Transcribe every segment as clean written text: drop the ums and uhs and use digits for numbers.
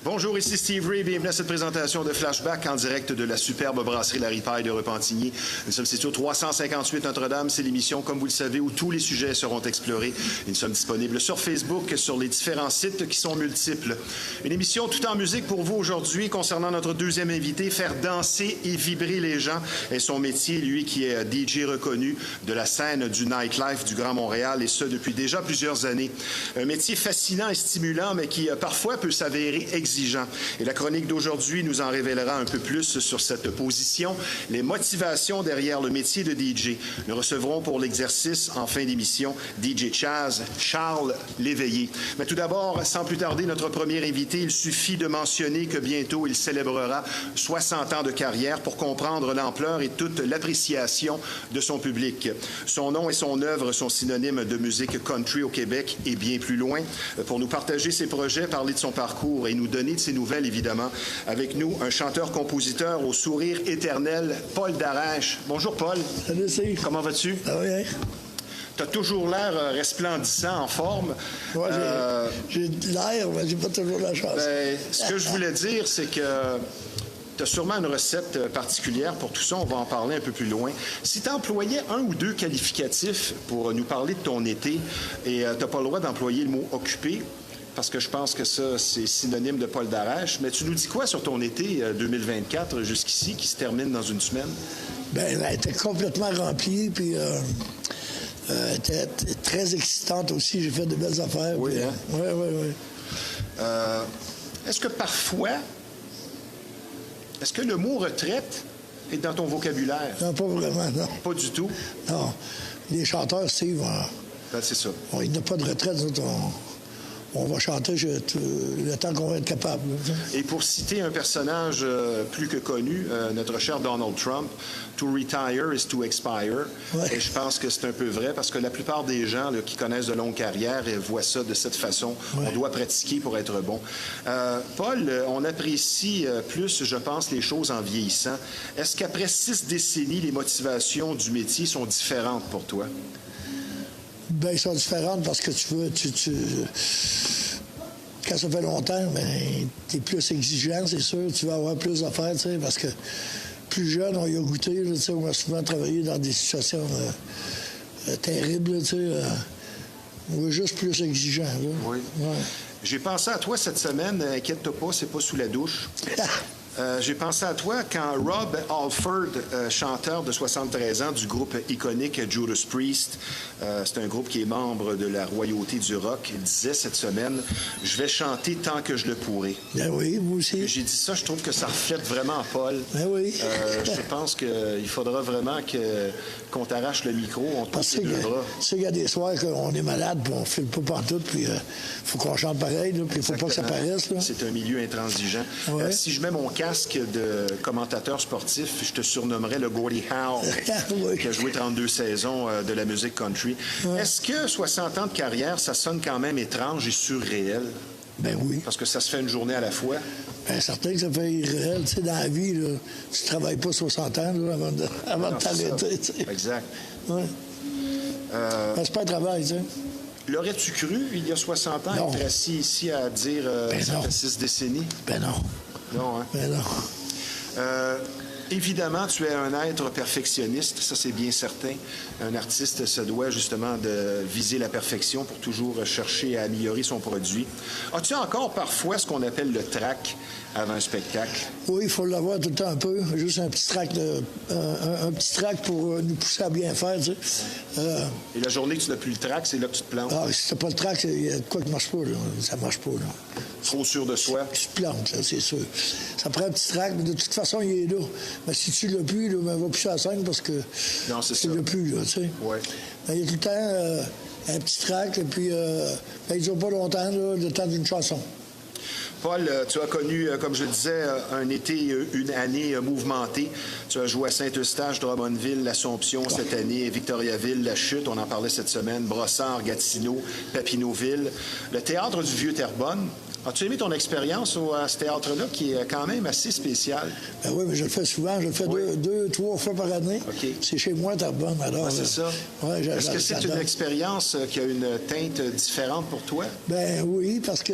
Bonjour, ici Steve Ray. Bienvenue à cette présentation de Flashback en direct de la superbe brasserie La Ripaille de Repentigny. Nous sommes situés au 358 Notre-Dame. C'est l'émission, comme vous le savez, où tous les sujets seront explorés. Et nous sommes disponibles sur Facebook, sur les différents sites qui sont multiples. Une émission tout en musique pour vous aujourd'hui concernant notre deuxième invité, faire danser et vibrer les gens. Et son métier, lui, qui est DJ reconnu de la scène du nightlife du Grand Montréal, et ce, depuis déjà plusieurs années. Un métier fascinant et stimulant, mais qui parfois peut s'avérer exigeant. Et la chronique d'aujourd'hui nous en révélera un peu plus sur cette position, les motivations derrière le métier de DJ. Nous recevrons pour l'exercice, en fin d'émission, DJ Chaz, Charles Léveillé. Mais tout d'abord, sans plus tarder, notre premier invité, il suffit de mentionner que bientôt il célébrera 60 ans de carrière pour comprendre l'ampleur et toute l'appréciation de son public. Son nom et son œuvre sont synonymes de musique country au Québec et bien plus loin. Pour nous partager ses projets, parler de son parcours et nous donner de ses nouvelles, évidemment. Avec nous, un chanteur-compositeur au sourire éternel, Paul Darèche. Bonjour, Paul. Salut, Steve. Comment vas-tu? Ah oui, hein? Tu as toujours l'air resplendissant, en forme. Oui, j'ai de l'air, mais j'ai pas toujours la chance. Ben, ce que je voulais dire, c'est que tu as sûrement une recette particulière pour tout ça. On va en parler un peu plus loin. Si tu employais un ou deux qualificatifs pour nous parler de ton été, et tu n'as pas le droit d'employer le mot « occupé », parce que je pense que ça, c'est synonyme de Paul Darèche. Mais tu nous dis quoi sur ton été 2024 jusqu'ici, qui se termine dans une semaine? Bien, elle était complètement remplie, puis elle était très excitante aussi. J'ai fait de belles affaires. Oui, hein? Oui. Est-ce que parfois, est-ce que le mot « retraite » est dans ton vocabulaire? Non, pas vraiment, non. Pas du tout? Non. Les chanteurs, Steve, Ben, c'est ça. Il n'y a pas de retraite, nous autres, on va chanter le temps qu'on va être capable. Et pour citer un personnage plus que connu, notre cher Donald Trump, « To retire is to expire ». Ouais. Et je pense que c'est un peu vrai parce que la plupart des gens là, qui connaissent de longues carrières voient ça de cette façon. Ouais. On doit pratiquer pour être bon. Paul, on apprécie plus, je pense, les choses en vieillissant. Est-ce qu'après 6 décennies, les motivations du métier sont différentes pour toi? Bien, ils sont différentes parce que quand ça fait longtemps, ben, tu es plus exigeant, c'est sûr. Tu vas avoir plus d'affaires, tu sais, parce que plus jeune, on y a goûté. Là, on a souvent travaillé dans des situations terribles, tu sais. On est juste plus exigeant. Là. Oui. Ouais. J'ai pensé à toi cette semaine. Inquiète-toi pas, c'est pas sous la douche. J'ai pensé à toi quand Rob Halford, chanteur de 73 ans du groupe iconique Judas Priest, c'est un groupe qui est membre de la royauté du rock, il disait cette semaine « Je vais chanter tant que je le pourrai ». Ben oui, vous aussi. J'ai dit ça, je trouve que ça reflète vraiment Paul. Ben oui. Je pense qu'il faudra vraiment qu'on t'arrache le micro, on te passe les bras. Tu sais qu'il y a des soirs qu'on est malade, puis on ne file pas pantoute, puis il faut qu'on chante pareil, puis il ne faut pas que ça paraisse. Là. C'est un milieu intransigeant. Ouais. Si je mets mon casque de commentateur sportif, je te surnommerais le Gordie Howe, oui. Qui a joué 32 saisons de la musique country. Ouais. Est-ce que 60 ans de carrière, ça sonne quand même étrange et surréel? Ben oui. Parce que ça se fait une journée à la fois. Bien, certain que ça fait irréel. Tu sais, dans la vie, là, tu ne travailles pas 60 ans là, avant de t'arrêter. Tu sais. Exact. Oui. C'est pas un travail, tu sais. L'aurais-tu cru, il y a 60 ans, être assis ici à dire ça fait 6 décennies? Ben non. Non, hein? Ben non. Évidemment, tu es un être perfectionniste, ça c'est bien certain. Un artiste se doit justement de viser la perfection pour toujours chercher à améliorer son produit. As-tu encore parfois ce qu'on appelle le trac avant un spectacle? Oui, il faut l'avoir tout le temps un peu. Juste un petit trac, un petit trac pour nous pousser à bien faire, tu sais. Et la journée que tu n'as plus le trac, c'est là que tu te plantes? Ah, si t'as pas le trac, il y a de quoi qui ne marche pas, là. Ça marche pas, là. Trop sûr de soi? Tu te plantes, là, c'est sûr. Ça prend un petit trac, mais de toute façon, il est là. Mais si tu l'as plus, là, ben, va pousser à la scène parce que tu l'as plus, là, tu sais. Oui. Il y a tout le temps un petit trac, et puis il ne dure pas longtemps, là, le temps d'une chanson. Paul, tu as connu, comme je le disais, un été, une année mouvementée. Tu as joué à Saint-Eustache, Drummondville, l'Assomption cette année, Victoriaville, La Chute, on en parlait cette semaine, Brossard, Gatineau, Papineauville. Le théâtre du Vieux-Terrebonne, As-tu aimé ton expérience à ce théâtre-là, qui est quand même assez spécial? Ben oui, mais je le fais souvent. Je le fais deux, 3 fois par année. OK. C'est chez moi, Terrebonne. Alors, C'est ça. Ouais, Est-ce que c'est une expérience qui a une teinte différente pour toi? Ben oui, parce que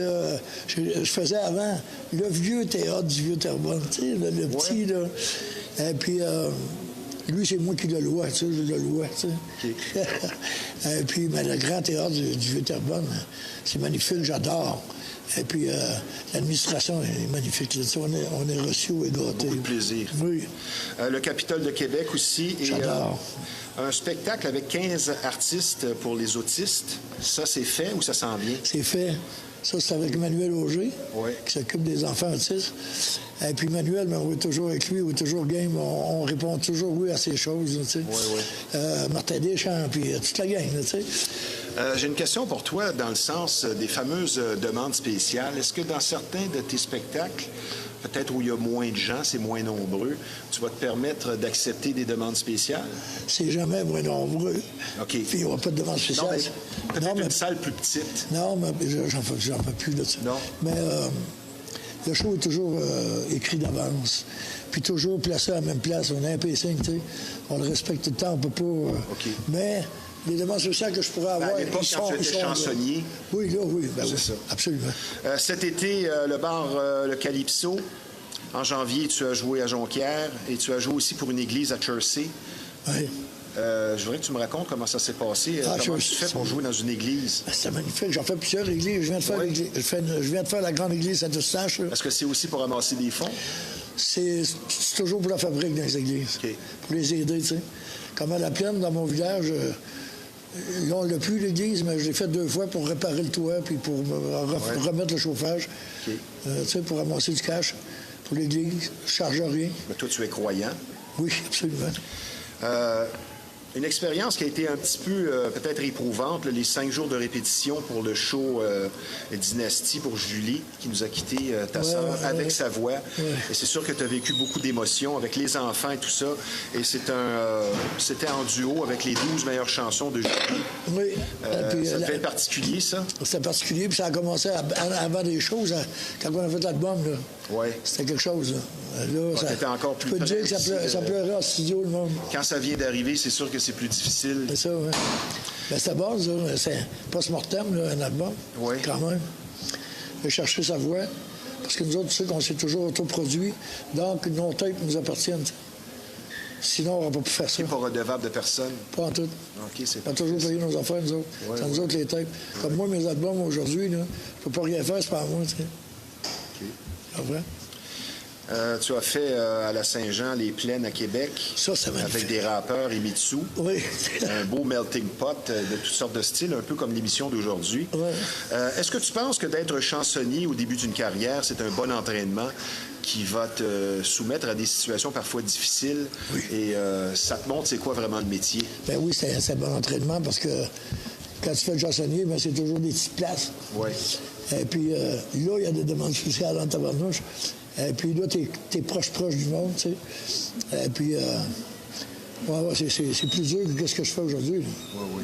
je faisais avant le vieux théâtre du vieux Terrebonne, tu sais, le petit, là. Et puis, lui, c'est moi qui le loue, tu sais, je le loue, tu sais. Okay. Et puis, ben, le grand théâtre du vieux Terrebonne, c'est magnifique, j'adore. Et puis, l'administration est magnifique. Là, on est reçus et gâtés. Beaucoup de plaisir. Oui. Le Capitole de Québec aussi. J'adore. Un spectacle avec 15 artistes pour les autistes. Ça, c'est fait ou ça s'en vient? C'est fait. Ça, c'est avec Emmanuel Auger, Oui. qui s'occupe des enfants autistes. Et puis Emmanuel, ben, on est toujours avec lui, on est toujours game, on répond toujours oui à ces choses, tu sais. Oui, oui. Martin Deschamps, puis toute la gang, tu sais. J'ai une question pour toi dans le sens des fameuses demandes spéciales. Est-ce que dans certains de tes spectacles, peut-être où il y a moins de gens, c'est moins nombreux, tu vas te permettre d'accepter des demandes spéciales? C'est jamais moins nombreux. OK. Puis il n'y aura pas de demande spéciale. Non, mais peut-être une salle plus petite. Non, mais j'en peux plus de ça. Non. Mais le show est toujours écrit d'avance. Puis toujours placé à la même place. On a un pacing, tu sais. On le respecte tout le temps, on peut pas... OK. Mais les demandes spéciales que je pourrais avoir... À l'époque, quand tu étais chansonnier. Oui, là, oui. Ben c'est oui, ça. Absolument. Cet été, le bar Le Calypso. En janvier, tu as joué à Jonquière et tu as joué aussi pour une église à Chertsey. Oui. Je voudrais que tu me racontes comment ça s'est passé. Comment tu fais pour jouer dans une église? C'est magnifique. J'en fais plusieurs églises. Je viens de faire, je viens de faire la grande église Saint-Eustache. Est-ce que c'est aussi pour ramasser des fonds? C'est toujours pour la fabrique dans les églises. OK. Pour les aider, tu sais. Comme à la Plaine, dans mon village, là, on l'a plus, l'église, mais je l'ai fait 2 fois pour réparer le toit puis pour remettre le chauffage. OK. Tu sais, pour ramasser du cash pour l'église. Je charge rien. Mais toi, tu es croyant. Oui, absolument. Une expérience qui a été un petit peu peut-être éprouvante, là, les 5 jours de répétition pour le show Dynastie pour Julie, qui nous a quitté, ta sœur, avec sa voix. Ouais. Et c'est sûr que tu as vécu beaucoup d'émotions avec les enfants et tout ça. Et c'était en duo avec les 12 meilleures chansons de Julie. Oui. Puis, ça devait être particulier, ça? C'était particulier, puis ça a commencé avant des choses, quand on a fait l'album, là. Oui. C'était quelque chose, là. T'étais encore plus je peux te dire que près ça pleurait en studio, le monde. Quand ça vient d'arriver, c'est sûr que c'est plus difficile. C'est ça, oui. Mais c'était bon, ça. C'est post-mortem, là, un album. Oui. Quand même. J'ai cherché sa voix. Parce que nous autres, tu sais qu'on s'est toujours autoproduit. Donc, nos tapes nous appartiennent. Sinon, on n'aurait pas pu faire ça. Tu n'es pas redevable de personne. Pas en tout. OK, c'est On a toujours payé nos affaires, nous autres. Ouais, c'est nous autres les tapes. Comme moi, mes albums aujourd'hui, là, je peux pas rien faire, c'est pas à moi, tu sais. OK. C'est vrai? Tu as fait à la Saint-Jean les plaines à Québec. Ça, c'est magnifique. Avec des rappeurs et Mitsu. Oui. Un beau melting pot de toutes sortes de styles, un peu comme l'émission d'aujourd'hui. Ouais. Est-ce que tu penses que d'être chansonnier au début d'une carrière, c'est un bon entraînement qui va te soumettre à des situations parfois difficiles? Oui. Et ça te montre c'est quoi vraiment le métier? Ben oui, c'est un bon entraînement parce que quand tu fais le chansonnier, ben, c'est toujours des petites places. Oui. Et puis là, il y a des demandes spéciales en tabarnouche. Et puis là, t'es proche du monde, tu sais. Et puis, c'est plus dur que ce que je fais aujourd'hui. Oui, oui.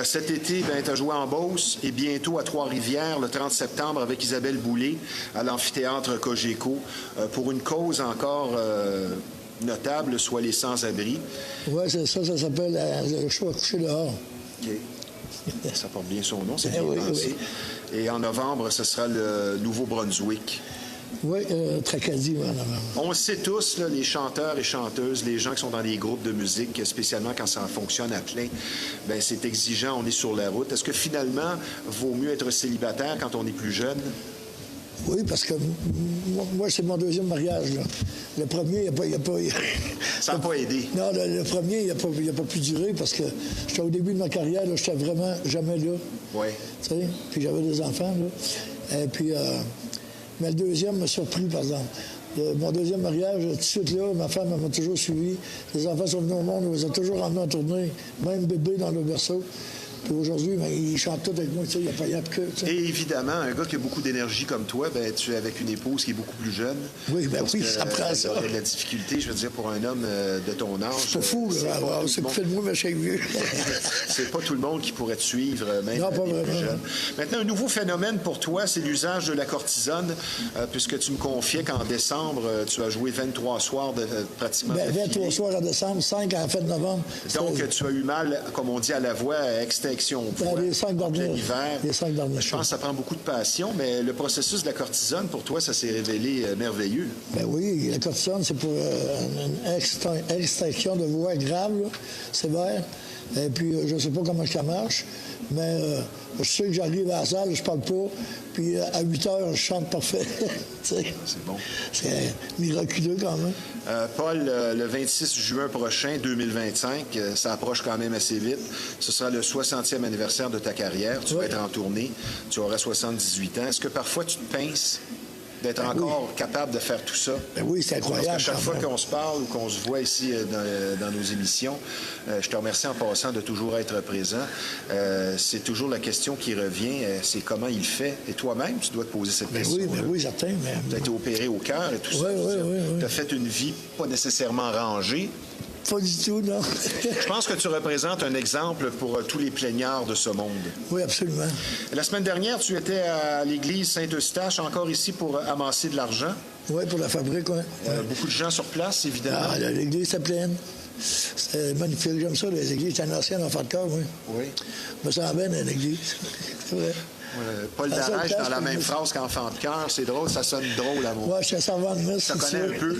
Cet été, ben, tu as joué en Beauce et bientôt à Trois-Rivières, le 30 septembre, avec Isabelle Boulay, à l'amphithéâtre Cogeco, pour une cause encore notable, soit les sans-abri. Oui, c'est ça, ça s'appelle le show à coucher dehors. OK. Ça porte bien son nom, c'est bien Oui, pensé. oui. Et en novembre, ce sera le Nouveau-Brunswick. Oui, Tracadie, oui, en novembre. On le sait tous, là, les chanteurs et chanteuses, les gens qui sont dans des groupes de musique, spécialement quand ça fonctionne à plein, ben c'est exigeant, on est sur la route. Est-ce que finalement, vaut mieux être célibataire quand on est plus jeune? Oui, parce que moi, c'est mon 2e mariage. Là. Le premier, il n'y a pas... Ça n'a pas aidé. Non, le premier, il n'a pas pu durer parce que j'étais au début de ma carrière, je n'étais vraiment jamais là. Oui. Tu sais, puis j'avais des enfants, là. Et puis... mais le 2e m'a surpris, par exemple. Mon 2e mariage, tout de suite là, ma femme m'a toujours suivi. Les enfants sont venus au monde, on les a toujours emmenés en tournée, même bébé dans le berceau. Puis aujourd'hui, ben, ils chantent tous avec moi, tu sais, il n'y a pas y a que. Et évidemment, un gars qui a beaucoup d'énergie comme toi, ben, tu es avec une épouse qui est beaucoup plus jeune. Oui, ben oui, ça prend ça. Il y a de la difficulté, je veux dire, pour un homme de ton âge. C'est pas fou, là. C'est plus de moi, mais je suis vieux. C'est pas tout le monde qui pourrait te suivre, même non, pas les plus vraiment. jeunes. Maintenant, un nouveau phénomène pour toi, c'est l'usage de la cortisone, puisque tu me confiais qu'en décembre, tu as joué 23 soirs pratiquement. Ben, 23 soirs en décembre, 5 en fin de novembre. Donc, tu as eu mal, comme on dit à la voix, à extinction. Les 5 derniers. Les 5 derniers. Je pense que ça prend beaucoup de passion, mais le processus de la cortisone, pour toi, ça s'est révélé merveilleux. Ben oui, la cortisone, c'est pour une extinction de voix grave, là, sévère. Et puis, je ne sais pas comment ça marche, mais je sais que j'arrive à la salle, je parle pas, puis à 8 heures, je chante parfait. C'est bon. C'est miraculeux quand même. Paul, le 26 juin prochain, 2025, ça approche quand même assez vite. Ce sera le 60e anniversaire de ta carrière. Tu vas être en tournée. Tu auras 78 ans. Est-ce que parfois tu te pinces d'être encore capable de faire tout ça? Ben oui, c'est incroyable. Parce qu'à chaque fois qu'on se parle ou qu'on se voit ici dans nos émissions, je te remercie en passant de toujours être présent. C'est toujours la question qui revient, c'est comment il fait. Et toi-même, tu dois te poser cette question. Oui, certain. Tu as été opéré au cœur et tout ça. Oui. Tu as fait une vie pas nécessairement rangée. Pas du tout, non. Je pense que tu représentes un exemple pour tous les plaignards de ce monde. Oui, absolument. La semaine dernière, tu étais à l'église Saint-Eustache, encore ici pour amasser de l'argent. Oui, pour la fabrique, oui. Beaucoup de gens sur place, évidemment. Ah, l'église est pleine. C'est magnifique, j'aime ça, les églises. C'est un ancien enfant de cœur, oui. Oui. Je me sens bien dans l'église. C'est vrai. Paul Darèche dans la même phrase qu'enfant de cœur, c'est drôle, ça sonne drôle à moi. Oui, je suis servant de messe. Ça connaît un peu.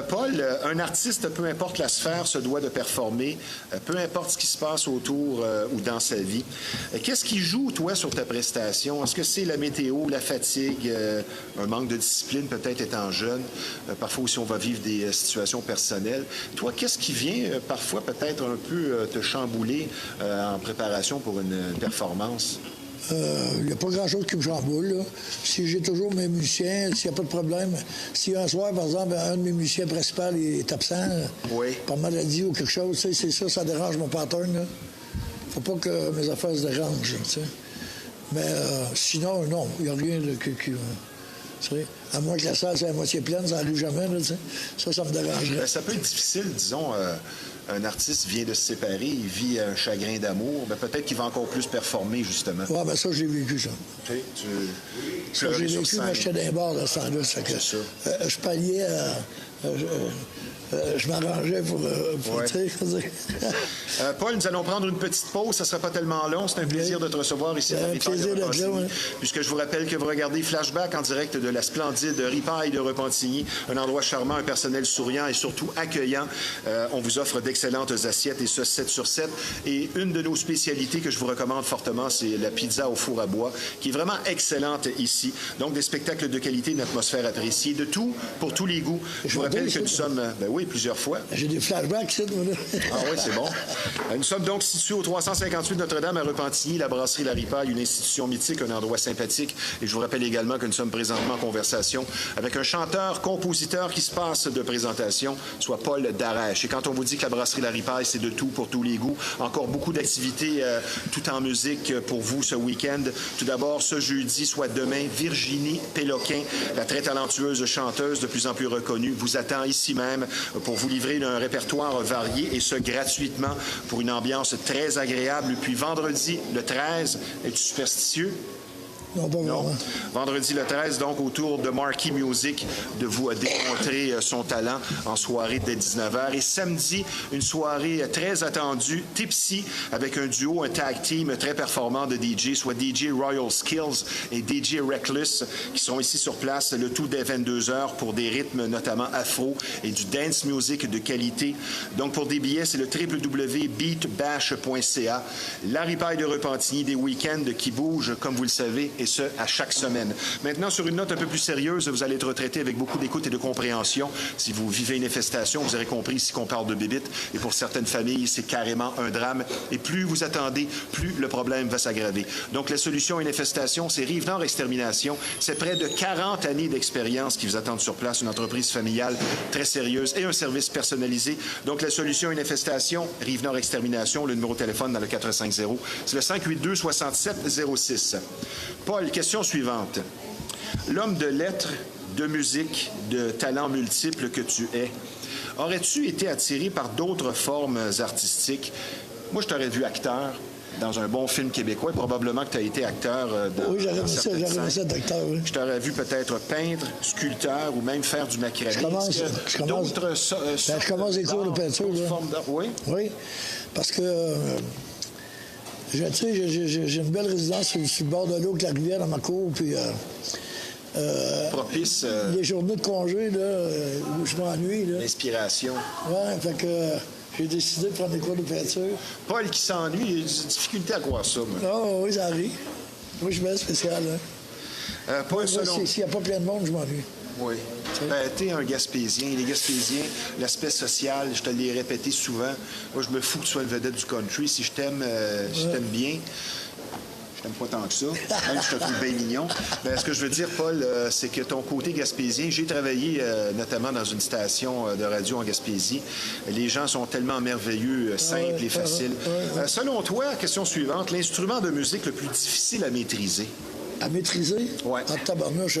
Paul, un artiste, peu importe la sphère, se doit de performer, peu importe ce qui se passe autour ou dans sa vie. Qu'est-ce qui joue, toi, sur ta prestation? Est-ce que c'est la météo, la fatigue, un manque de discipline, peut-être étant jeune? Parfois aussi, on va vivre des situations personnelles. Toi, qu'est-ce qui vient parfois peut-être un peu te chambouler en préparation pour une performance? Il n'y a pas grand-chose qui me chamboule. Là. Si j'ai toujours mes musiciens, s'il n'y a pas de problème. Si un soir, par exemple, un de mes musiciens principaux est absent, par maladie ou quelque chose, c'est ça dérange mon pattern. Il ne faut pas que mes affaires se dérangent. T'sais. Mais sinon, non, il n'y a rien qui à moins que la salle soit à moitié pleine, ça n'allume jamais. Là, ça me dérangerait. Ça peut être difficile, disons. Un artiste vient de se séparer, il vit un chagrin d'amour, ben peut-être qu'il va encore plus performer, justement. Oui, bien ça, j'ai vécu ça. Okay. Ça, j'ai vécu, mais j'étais dans les bars de ce temps-là. C'est ça. Je palliais à... je m'arrangeais pour Paul, nous allons prendre une petite pause. Ça ne sera pas tellement long. C'est un plaisir de te recevoir ici à Ripaille de Repentigny. Puisque je vous rappelle que vous regardez Flashback en direct de la splendide Ripaille de Repentigny. Un endroit charmant, un personnel souriant et surtout accueillant. On vous offre d'excellentes assiettes et ce 7 sur 7. Et une de nos spécialités que je vous recommande fortement, c'est la pizza au four à bois, qui est vraiment excellente ici. Donc, des spectacles de qualité, une atmosphère appréciée, de tout pour tous les goûts. Je vous rappelle que nous sommes... oui, plusieurs fois. J'ai des flashbacks, c'est moi, là. Ah oui, c'est bon. Nous sommes donc situés au 358 Notre-Dame à Repentigny, la brasserie La Ripaille, une institution mythique, un endroit sympathique. Et je vous rappelle également que nous sommes présentement en conversation avec un chanteur, compositeur qui se passe de présentation, soit Paul Darèche. Et quand on vous dit que la brasserie La Ripaille, c'est de tout pour tous les goûts, encore beaucoup d'activités tout en musique pour vous ce week-end. Tout d'abord, ce jeudi, soit demain, Virginie Péloquin, la très talentueuse chanteuse de plus en plus reconnue, vous attend ici même pour vous livrer un répertoire varié et ce gratuitement pour une ambiance très agréable. Puis vendredi, le 13, es-tu superstitieux? Non, pas vraiment. Vendredi le 13, donc, autour de Marquee Music, de vous démontrer son talent en soirée dès 19h. Et samedi, une soirée très attendue, Tipsy, avec un duo, un tag team très performant de DJ, soit DJ Royal Skills et DJ Reckless, qui sont ici sur place, le tout dès 22h pour des rythmes notamment afro et du dance music de qualité. Donc, pour des billets, c'est le www.beatbash.ca. La Ripaille de Repentigny, des week-ends qui bougent, comme vous le savez, et et ce, à chaque semaine. Maintenant, sur une note un peu plus sérieuse, vous allez être traité avec beaucoup d'écoute et de compréhension. Si vous vivez une infestation, vous aurez compris ici qu'on parle de bébites. Et pour certaines familles, c'est carrément un drame. Et plus vous attendez, plus le problème va s'aggraver. Donc, la solution à une infestation, c'est Rive-Nord Extermination. C'est près de 40 années d'expérience qui vous attendent sur place, une entreprise familiale très sérieuse et un service personnalisé. Donc, la solution à une infestation, Rive-Nord Extermination, le numéro de téléphone dans le 450, c'est le 582-6706. Paul, question suivante. L'homme de lettres, de musique, de talents multiples que tu es, aurais-tu été attiré par d'autres formes artistiques? Moi, je t'aurais vu acteur dans un bon film québécois. Probablement que tu as été acteur dans Oui, j'aurais certaines aimé scènes. ça d'acteur, oui. Je t'aurais vu peut-être peintre, sculpteur ou même faire du macramé. Je commence des cours de peinture. Oui? Oui, parce que tu sais, j'ai une belle résidence sur le bord de l'eau avec la rivière dans ma cour, puis propice. les journées de congé, là, où je m'ennuie. L'inspiration. Oui, fait que j'ai décidé de prendre des cours de peinture. Paul qui s'ennuie, il a des difficultés à croire ça, moi. Ah oui, ça arrive. Moi, je suis bien spécial. Hein. Paul, selon... S'il n'y a pas plein de monde, je m'ennuie. Oui. Ben, t'es un Gaspésien. Les Gaspésiens, l'aspect social, je te l'ai répété souvent. Moi, je me fous que tu sois le vedette du country. Si je t'aime bien, je t'aime pas tant que ça, même si je te trouve bien mignon. Ben, ce que je veux dire, Paul, c'est que ton côté gaspésien, j'ai travaillé notamment dans une station de radio en Gaspésie. Les gens sont tellement merveilleux, simples et faciles. Selon toi, question suivante, l'instrument de musique le plus difficile à maîtriser? À maîtriser? Oui. En tabarnouche,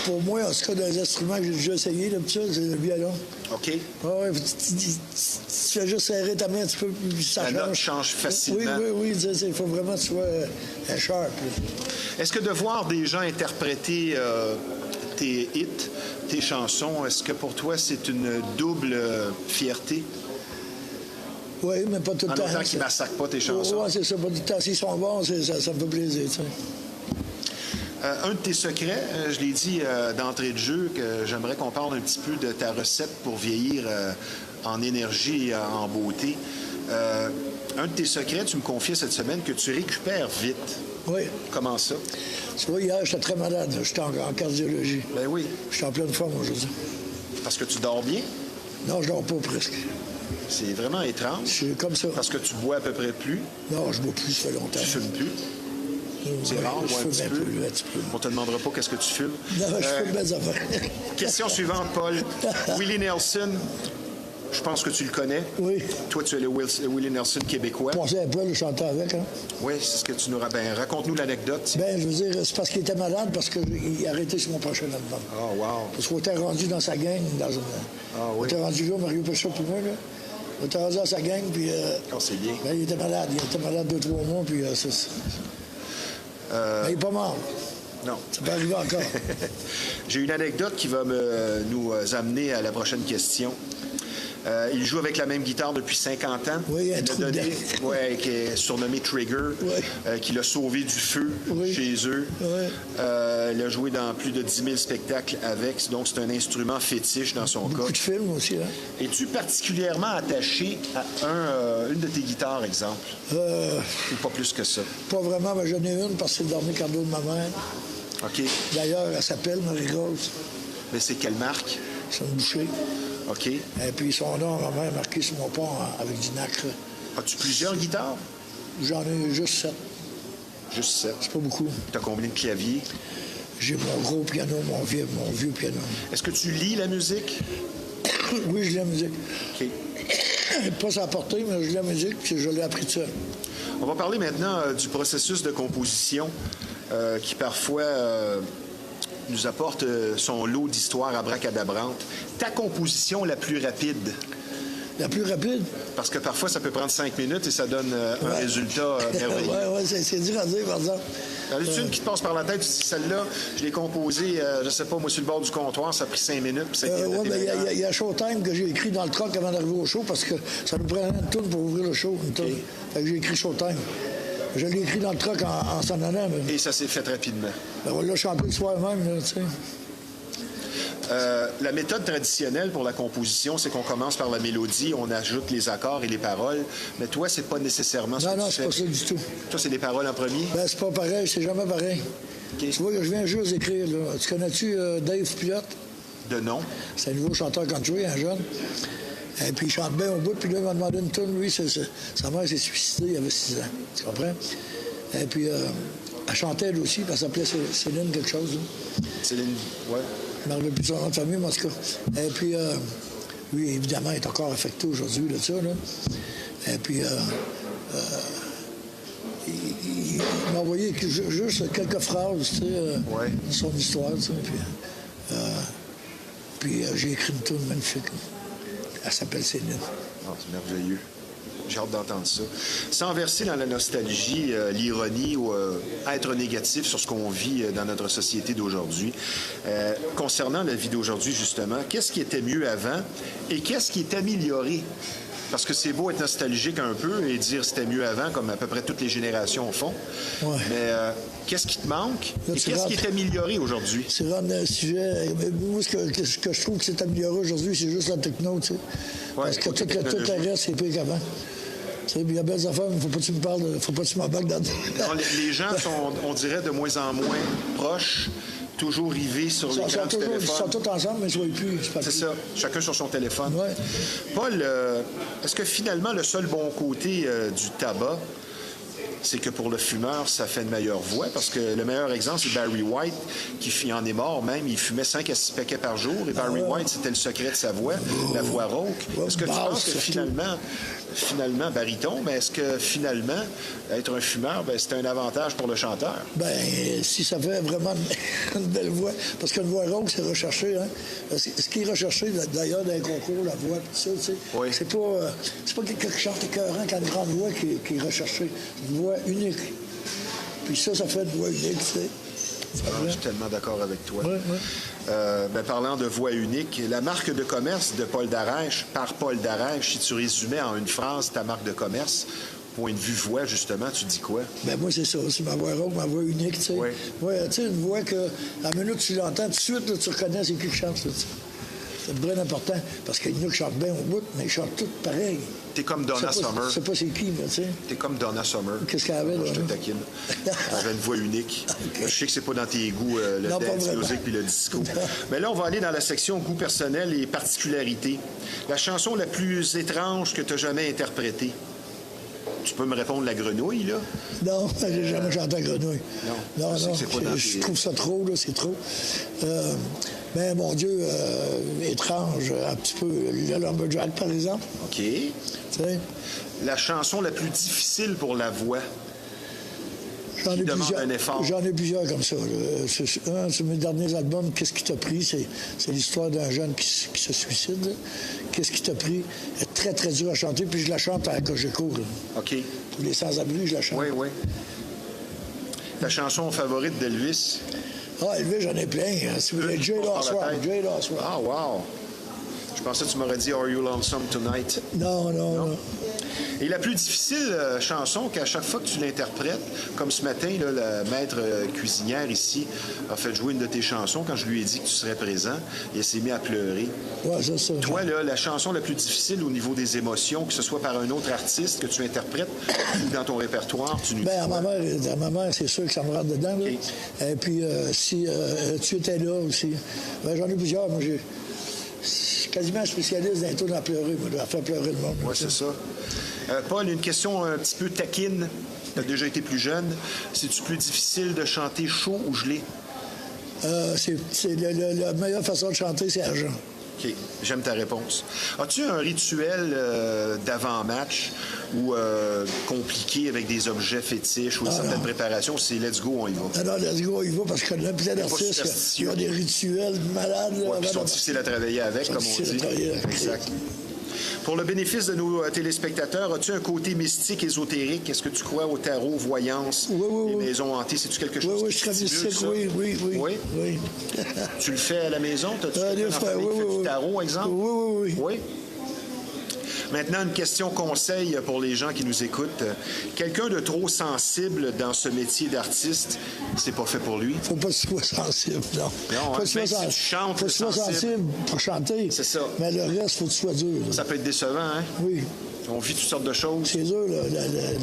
pour moi, en tout cas, dans les instruments que j'ai déjà essayé, là, c'est le violon. OK. Ouais, tu fais juste serrer ta main un petit peu, puis ça change. La note change facilement. Oui. Il faut vraiment que tu sois un sharp. Est-ce que de voir des gens interpréter tes hits, tes chansons, est-ce que pour toi, c'est une double fierté? Oui, mais pas tout le temps. En autant qu'ils ne massacrent pas tes chansons. Oui, c'est ça. Pas tout le temps. S'ils sont bons, ça me fait plaisir, tu sais. Un de tes secrets, je l'ai dit d'entrée de jeu, que j'aimerais qu'on parle un petit peu de ta recette pour vieillir en énergie et en beauté. Un de tes secrets, tu me confiais cette semaine que tu récupères vite. Oui. Comment ça? Tu vois, hier, j'étais très malade. J'étais en cardiologie. Ben oui. J'étais en pleine forme aujourd'hui. Parce que tu dors bien? Non, je dors pas presque. C'est vraiment étrange. Je suis comme ça. Parce que tu bois à peu près plus? Non, je bois plus, ça fait longtemps. Tu fumes plus? C'est rare, je un fume petit un peu. peu, un petit peu. On te demandera pas qu'est-ce que tu fumes. Non, je fume mes affaires. Question suivante, Paul. Willie Nelson, je pense que tu le connais. Oui. Toi, tu es le Willie Nelson québécois. Pensez un peu, le chanteur avec, hein? Oui, c'est ce que tu nous rappelles. Raconte-nous l'anecdote. Ben, je veux dire, c'est parce qu'il était malade, parce qu'il a arrêté sur mon prochain album. Oh, wow. Parce qu'on était rendu dans sa gang, dans une... Ah, oui. On était rendu là, Mario Péchot puis moi, là. On était rendu dans sa gang, puis... Oh, c'est bien. Ben, il était malade. Il était malade 2-3 mois, puis c'est ça. Ben, il n'est pas mort. Non. Ça peut arriver encore. J'ai une anecdote qui va nous amener à la prochaine question. Il joue avec la même guitare depuis 50 ans. Oui, un il trou a donné, dedans. qui est surnommé Trigger, qui l'a sauvé du feu chez eux. Oui. Il a joué dans plus de 10 000 spectacles avec, donc c'est un instrument fétiche dans son Beaucoup cas. de films aussi, hein? Es-tu particulièrement attaché à une de tes guitares, exemple? Ou pas plus que ça? Pas vraiment, mais j'en ai une parce que c'est le dernier cadeau de ma mère. OK. D'ailleurs, elle s'appelle Marie-Rose. Mais c'est quelle marque? C'est une bouchée. OK. Et puis son nom, ma mère, marqué sur mon pont avec du nacre. As-tu plusieurs guitares? J'en ai juste 7. Juste 7. C'est pas beaucoup. T'as combien de claviers? J'ai mon gros piano, mon vieux piano. Est-ce que tu lis la musique? Oui, je lis la musique. OK. Pas sa portée, mais je lis la musique, puis je l'ai appris tout seul. On va parler maintenant du processus de composition qui parfois nous apporte son lot d'histoires abracadabrantes. Ta composition la plus rapide? La plus rapide? Parce que parfois, ça peut prendre 5 minutes et ça donne un résultat merveilleux. Oui, c'est dur à dire, par exemple. Il y en a une qui te passe par la tête, tu dis, celle-là, je l'ai composée, je sais pas, moi, sur le bord du comptoir, ça a pris 5 minutes. Puis Oui, mais il y a Showtime que j'ai écrit dans le truck avant d'arriver au show parce que ça nous prenait une tourne pour ouvrir le show. Fait que j'ai écrit Showtime. Je l'ai écrit dans le truck en s'en allant. Mais... Et ça s'est fait rapidement. Ben, on l'a chanté le soir même, là, tu sais. La méthode traditionnelle pour la composition, c'est qu'on commence par la mélodie, on ajoute les accords et les paroles. Mais toi, c'est pas nécessairement ce que tu fais. Non, c'est pas ça du tout. Toi, c'est les paroles en premier? Ben, c'est pas pareil, c'est jamais pareil. Okay. Tu vois que je viens juste d'écrire, là. Tu connais-tu Dave Pilote? De nom? C'est un nouveau chanteur country, un jeune. Et puis il chante bien au bout, puis là, il m'a demandé une tune. Lui, sa mère s'est suicidée, il avait 6 ans. Tu comprends? Et puis, elle chantait elle aussi, parce qu'elle s'appelait Céline quelque chose. Là. Céline, ouais. Je ne me rappelle plus son nom de famille, mais en tout cas. Et puis, lui, évidemment, est encore affecté aujourd'hui de ça, là. Et puis, il m'a envoyé juste quelques phrases, tu sais, de son histoire, tu sais. Puis j'ai écrit une tune magnifique. Elle s'appelle Céline. Oh, c'est merveilleux. J'ai hâte d'entendre ça. Sans verser dans la nostalgie, l'ironie ou être négatif sur ce qu'on vit dans notre société d'aujourd'hui, concernant la vie d'aujourd'hui, justement, qu'est-ce qui était mieux avant et qu'est-ce qui est amélioré? Parce que c'est beau être nostalgique un peu et dire c'était mieux avant, comme à peu près toutes les générations font. Ouais. Mais qu'est-ce qui te manque et qu'est-ce qui est amélioré aujourd'hui? C'est rendre un sujet... Moi, ce que je trouve que c'est amélioré aujourd'hui, c'est juste la techno, tu sais. Ouais, parce que tout le reste, c'est pire qu'avant. Il y a belles affaires, mais faut pas que tu me parles, faut pas que tu m'embarques dans... Non, les gens sont, on dirait, de moins en moins proches, toujours rivés sur l'écran du téléphone. Ils sont tous ensemble, mais ils ne se voient plus. C'est ça, chacun sur son téléphone. Ouais. Paul, est-ce que finalement, le seul bon côté du tabac, c'est que pour le fumeur, ça fait une meilleure voix? Parce que le meilleur exemple, c'est Barry White, qui en est mort même. Il fumait 5 à 6 paquets par jour. Et Barry White, c'était le secret de sa voix, la voix rauque. Est-ce que tu penses que finalement, baryton, mais est-ce que finalement, être un fumeur, c'est un avantage pour le chanteur? Si ça fait vraiment une belle voix, parce qu'une voix rauque, c'est recherché, hein? Ce qui est recherché, d'ailleurs, dans les concours, la voix, tout ça, tu sais, oui. C'est pas quelqu'un qui chante écœurant qui a une grande voix qui est recherchée. Une voix unique. Puis ça fait une voix unique, tu sais. Je suis tellement d'accord avec toi. Oui, oui. Parlant de voix unique, la marque de commerce de Paul Darèche, par Paul Darèche, si tu résumais en une phrase ta marque de commerce, point de vue voix, justement, tu dis quoi? Moi, c'est ça. C'est ma voix rauque, ma voix unique, tu sais. Oui. Ouais, tu sais, une voix que, à la minute tu l'entends, tout de suite, là, tu reconnais c'est qui chante, là, c'est bien important, parce qu'il y en a qui chantent bien au bout, mais ils chantent tous pareil. T'es comme Donna Summer. Je sais pas c'est qui, mais tu sais. T'es comme Donna Summer. Qu'est-ce qu'elle avait, là? Je te taquine. Elle avait une voix unique. Okay. Je sais que c'est pas dans tes goûts, le dance music puis le disco. Mais là, on va aller dans la section goût personnel et particularités. La chanson la plus étrange que tu as jamais interprétée. Tu peux me répondre la grenouille, là? Non, j'ai jamais chanté la grenouille. Non. Je trouve ça trop, là, c'est trop. Mais mon Dieu, étrange, un petit peu. Le Lumberjack, par exemple. OK. Tu sais? La chanson la plus difficile pour la voix. J'en ai plusieurs comme ça. Un de mes derniers albums, Qu'est-ce qui t'a pris? C'est l'histoire d'un jeune qui se suicide. Qu'est-ce qui t'a pris? C'est très, très dur à chanter, puis je la chante à Cogeco. OK. Pour les sans-abri, je la chante. Oui. Ta chanson favorite d'Elvis? Elvis, j'en ai plein. Si vous voulez, Jay Last One. Ah, wow! Je pensais que tu m'aurais dit Are You Lonesome Tonight? Non. Et la plus difficile chanson qu'à chaque fois que tu l'interprètes, comme ce matin, là, la maître cuisinière ici a fait jouer une de tes chansons quand je lui ai dit que tu serais présent et elle s'est mise à pleurer. Ouais, c'est ça. Toi, là, la chanson la plus difficile au niveau des émotions, que ce soit par un autre artiste que tu interprètes ou dans ton répertoire, tu nous dis à ma mère, c'est sûr que ça me rentre dedans. Okay. Là. Et puis, si tu étais là aussi, j'en ai plusieurs. Moi, je suis quasiment un spécialiste d'un tour à pleurer, moi, à faire pleurer le monde. Oui, c'est ça. Paul, une question un petit peu taquine. Tu as déjà été plus jeune. C'est-tu plus difficile de chanter chaud ou gelé? La meilleure façon de chanter, c'est argent. OK. J'aime ta réponse. As-tu un rituel d'avant-match ou compliqué avec des objets fétiches ou une certaine préparation? C'est let's go, on y va. Non, let's go, on y va, parce que là, plein d'artistes, il y a des rituels malades. Qui sont difficiles à travailler avec, comme on dit. Exact. Pour le bénéfice de nos téléspectateurs, as-tu un côté mystique, ésotérique? Est-ce que tu crois au tarot, voyance, les maisons hantées? C'est-tu quelque chose je suis très mystique, oui. Tu le fais à la maison? T'as-tu un enfant qui fait du tarot, exemple? Oui. Maintenant, une question conseil pour les gens qui nous écoutent. Quelqu'un de trop sensible dans ce métier d'artiste, c'est pas fait pour lui? Faut pas que tu sois sensible, non. Non, Faut que tu même sois si tu chantes faut que tu sois sensible pour chanter. C'est ça. Mais le reste, faut que tu sois dur. Là. Ça peut être décevant, hein? Oui. On vit toutes sortes de choses. C'est dur, là,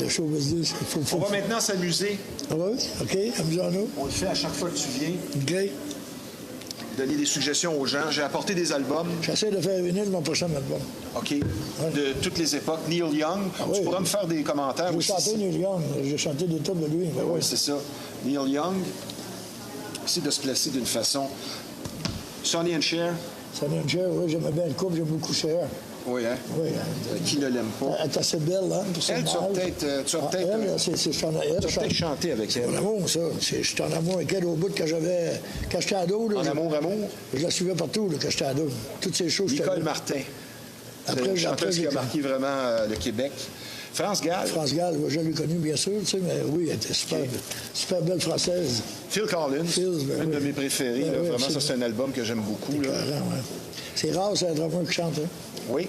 le show business. On va maintenant s'amuser. Oui, OK, amusons-nous. On le fait à chaque fois que tu viens. OK. Donner des suggestions aux gens. J'ai apporté des albums. J'essaie de faire venir mon prochain album. OK. De toutes les époques. Neil Young. Oui. Tu pourras me faire des commentaires J'ai aussi. chanté Neil Young. J'ai chanté des tours de lui. Ben Oui, oui. c'est ça. Neil Young. Essayer de se placer d'une façon. Sonny and Cher. Sonny and Cher, oui, j'aimais bien le couple, j'aime beaucoup Cher. Oui, hein? Oui. Qui ne l'aime pas? Elle est assez belle, hein, pour son Elle, tu as âge. peut-être... Elle, Tu as peut-être chanté avec elle. En amour, ça. Je suis en amour avec elle au bout quand j'étais ado. Là, En amour. Je la suivais partout là, quand j'étais ado. Toutes ces choses. Nicole Martin. Après, Une chanteuse qui a j'ai- marqué vraiment le Québec. France Gall. France Gall, ouais, je l'ai connue, bien sûr, tu sais, mais oui, elle était super, super belle française. Phil Collins. Phil, ben une oui. de mes préférés. Ben là. oui, Vraiment, ça, absolument. c'est un album que j'aime beaucoup. Là. Carrément, ouais. C'est rare, c'est un drummer qui chante, hein. Oui.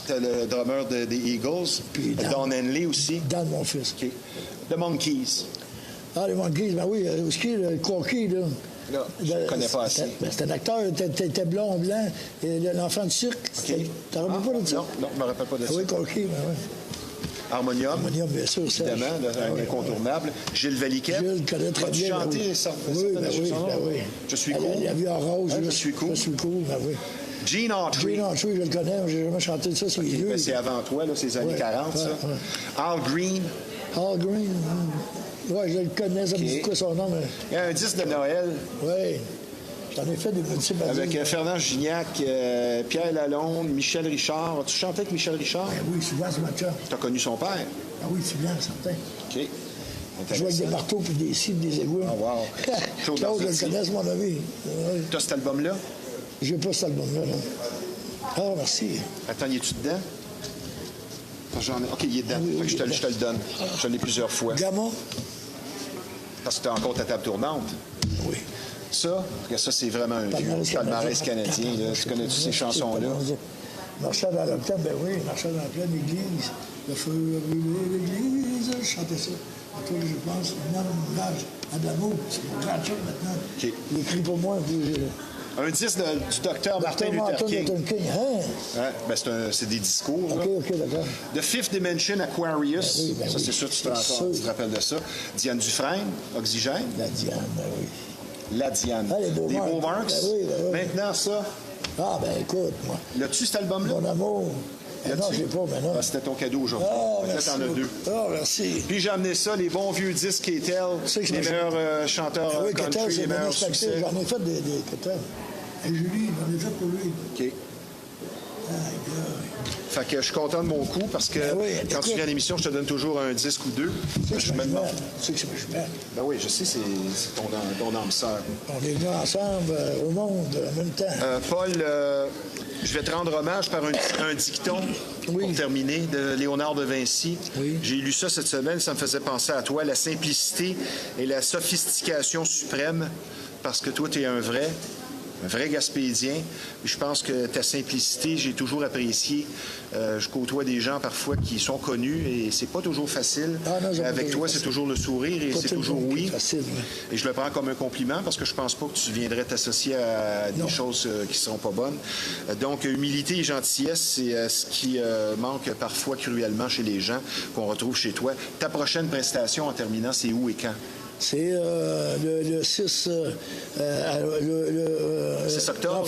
T'as le drummer des Eagles. Puis Don Henley aussi. Dan, mon fils. OK. The Monkees. Ah, les Monkees, ben oui, aussi, le Corky, là. Là, je ne connais pas assez. C'est un acteur, t'étais blond, blanc, et l'enfant de cirque. OK. T'en rappelles pas de ça? Non, je ne me rappelle pas de Ah ça. oui, Corky, ben oui. Harmonium. Harmonium, bien sûr, ça. Évidemment, là, Ah un oui, incontournable. Gilles Valiquette. Gilles connaît très As-tu bien. chanté ben oui. certaines Oui, ben chansons? oui, ben oui. Je suis Elle, cool. La vie en rose. Je suis cool. Je suis cool, ben oui. Gene Autry. Gene Autry, je le connais, mais j'ai jamais chanté de ça, c'est vieux. Ben, c'est avant toi, là, c'est les années Ouais, 40, ça. ouais. Al Green. Al Green, oui, je le connais, ça me dit OK. quoi son nom, mais Il y a un disque de Noël oui. J'en ai fait des multiples avec albums. Fernand Gignac, Pierre Lalonde, Michel Richard. As-tu chanté avec Michel Richard? Ben oui, souvent, c'est ma chum. Tu as connu son père? Ah oui, c'est bien, certain. OK. Je joue avec des marteaux puis des scies, des égouts. Oh, wow. Claude Claude, je le Arsetti. connais, c'est mon ami. Oui. Tu as cet album-là? J'ai pas cet album-là, là. Ah, merci. Attends, y es-tu dedans? OK, il est dedans. oui, Fait que je te oui. le donne. Je l'ai plusieurs fois. Gamma? Parce que tu as encore ta table tournante. Oui. Ça, parce que ça, c'est vraiment un vieux palmarès canadien. Là. Tu connais toutes ces chansons-là? Marchand dans l'octobre, ben oui, marchand dans pleine église. Le feu a brûlé l'église. Je chantais ça. À toi, je pense, un homme Adamo, c'est mon grand chum maintenant. OK. Il écrit pour moi. Puis Un disque du docteur Martin Luther King. Hein? Ouais, ben c'est des discours. là. OK, d'accord. The Fifth Dimension Aquarius. Ben oui, ben ça, oui. c'est sûr, tu te C'est sûr. rappelles de ça. Diane Dufresne, Oxygène. La Diane, ben oui. La Diane. Ah, les Beaux Des Marks. Beaux Marks. Ben oui, ben oui. Maintenant, ça. Ah, ben écoute, moi. L'as-tu, cet album-là? Mon amour. Ben non, L'as-tu? j'ai pas, mais non. Ah, c'était ton cadeau aujourd'hui. Ah, Là, merci. t'en as deux. Ah, merci. Puis j'ai amené ça, les bons vieux disques Ketel, C'est que les je- meilleurs chanteurs Ah oui, country, Ketel, les c'est meilleurs mon succès. inspecteur. J'en ai fait des Ketel. Et Julie, j'en ai fait pour lui. OK. Ah, gars. Fait que je suis content de mon coup parce que Ben oui, quand écoute. tu viens à l'émission, je te donne toujours un disque ou deux. Tu sais que Je je me me demande. Tu sais que je me Ben oui, je sais, c'est ton âme sœur. On est venus ensemble au monde en même temps. Paul, je vais te rendre hommage par un dicton Oui. pour terminer de Léonard de Vinci. Oui. J'ai lu ça cette semaine, ça me faisait penser à toi. La simplicité et la sophistication suprême, parce que toi, tu es un vrai Gaspédien. Je pense que ta simplicité, j'ai toujours apprécié. Je côtoie des gens parfois qui sont connus et c'est pas toujours facile. Ah non, c'est pas Avec toujours toi, facile. c'est toujours le sourire et Pas c'est tout le toujours monde qui est oui. facile, ouais. Et je le prends comme un compliment parce que je pense pas que tu viendrais t'associer à des Non. choses qui seront pas bonnes. Donc, humilité et gentillesse, c'est ce qui manque parfois cruellement chez les gens qu'on retrouve chez toi. Ta prochaine prestation, en terminant, c'est où et quand? C'est le 6... 6 octobre?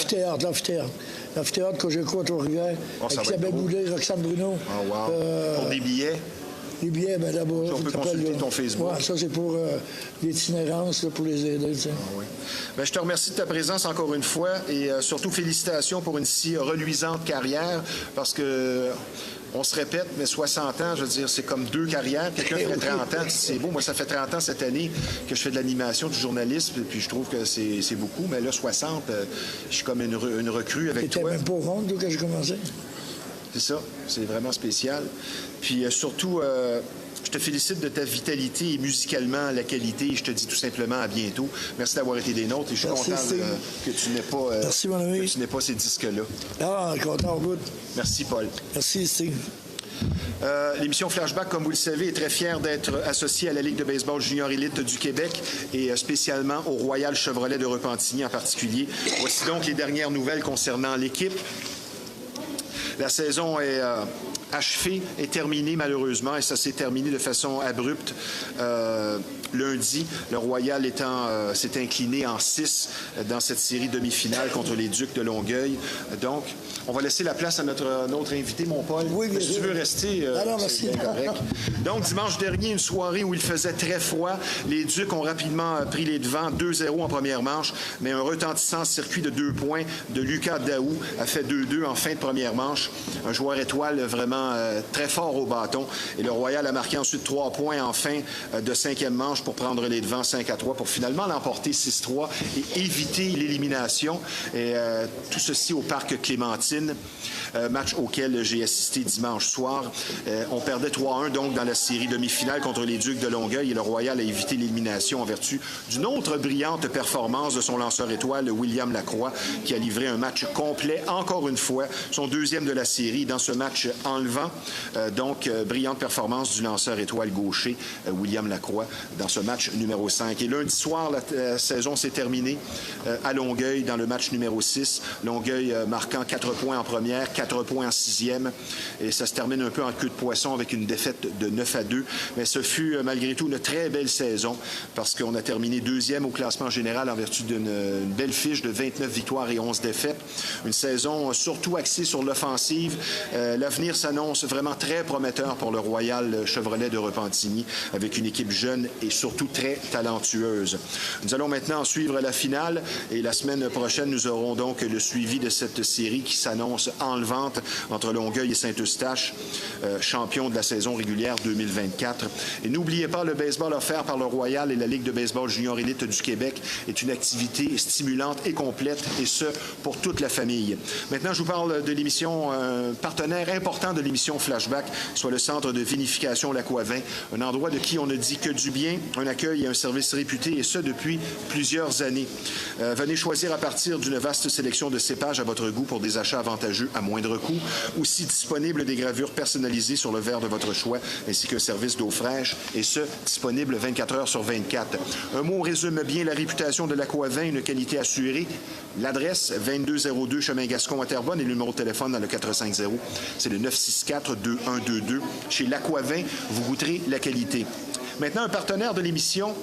L'amphithéâtre que j'ai cours à Trois-Rivières. Oh, ça Avec va être Isabelle beau. Boulay, Roxane Bruno. Oh, wow. Pour des billets? Les billets, ben d'abord... On peut consulter ton Facebook. Ouais, ça, c'est pour l'itinérance, là, pour les aider, tu sais. Oui. Ben, je te remercie de ta présence encore une fois et surtout félicitations pour une si reluisante carrière parce que on se répète, mais 60 ans, je veux dire, c'est comme deux carrières. Quelqu'un qui fait 30 ans, c'est beau. Moi, ça fait 30 ans cette année que je fais de l'animation, du journalisme, puis je trouve que c'est beaucoup. Mais là, 60, je suis comme une recrue avec T'étais toi. même pas au monde, toi, quand j'ai commencé. C'est ça, c'est vraiment spécial. Puis surtout, Je te félicite de ta vitalité et musicalement la qualité. Je te dis tout simplement à bientôt. Merci d'avoir été des nôtres et je suis content que tu n'aies pas, merci, mon ami. Que tu n'aies pas ces disques-là. Ah, content au bout. Merci, Paul. Merci, Steve. L'émission Flashback, comme vous le savez, est très fière d'être associée à la Ligue de baseball junior élite du Québec et spécialement au Royal Chevrolet de Repentigny en particulier. Voici donc les dernières nouvelles concernant l'équipe. La saison est achevée, est terminée malheureusement et ça s'est terminé de façon abrupte lundi. Le Royal s'est incliné en 6 dans cette série demi-finale contre les Ducs de Longueuil. Donc, on va laisser la place à notre invité, mon Paul. Oui, bien sûr. Si tu veux rester, merci. C'est correct. Donc, dimanche dernier, une soirée où il faisait très froid. Les Ducs ont rapidement pris les devants, 2-0 en première manche, mais un retentissant circuit de 2 points de Lucas Daou a fait 2-2 en fin de première manche. Un joueur étoile vraiment très fort au bâton. Et le Royal a marqué ensuite 3 points en fin de 5e manche pour prendre les devants 5-3 pour finalement l'emporter 6-3 et éviter l'élimination. Et tout ceci au Parc Clémentine, match auquel j'ai assisté dimanche soir. On perdait 3-1 donc dans la série demi-finale contre les Ducs de Longueuil et le Royal a évité l'élimination en vertu d'une autre brillante performance de son lanceur étoile, William Lacroix, qui a livré un match complet, encore une fois, son 2e de la série dans ce match enlevant. Donc, brillante performance du lanceur étoile gaucher, William Lacroix, dans ce match numéro 5. Et lundi soir, la saison s'est terminée à Longueuil dans le match numéro 6. Longueuil marquant 4 points en première, 4 points en 6e. Et ça se termine un peu en queue de poisson avec une défaite de 9-2. Mais ce fut malgré tout une très belle saison parce qu'on a terminé 2e au classement général en vertu d'une belle fiche de 29 victoires et 11 défaites. Une saison surtout axée sur l'offensive. L'avenir s'annonce vraiment très prometteur pour le Royal Chevrolet de Repentigny avec une équipe jeune et surtout très talentueuse. Nous allons maintenant suivre la finale et la semaine prochaine, nous aurons donc le suivi de cette série qui s'annonce enlevante entre Longueuil et Saint-Eustache, champion de la saison régulière 2024. Et n'oubliez pas, le baseball offert par le Royal et la Ligue de baseball junior élite du Québec est une activité stimulante et complète, et ce, pour toute la famille. Maintenant, je vous parle de l'émission, un partenaire important de l'émission Flashback, soit le Centre de vinification Lac-Ouavin, un endroit de qui on ne dit que du bien, un accueil et un service réputé, et ce, depuis plusieurs années. Venez choisir à partir d'une vaste sélection de cépages à votre goût pour des achats avantageux à moindre coût. Aussi disponible des gravures personnalisées sur le verre de votre choix, ainsi qu'un service d'eau fraîche, et ce, disponible 24 heures sur 24. Un mot résume bien la réputation de Lac-Ouavin, une qualité assurée. L'adresse, 2202 Chemin Gascon à Terrebonne, et le numéro de téléphone dans le 450, c'est le 964-2122. Chez Lac-Ouavin, vous goûterez la qualité. Maintenant, un partenaire de l'émission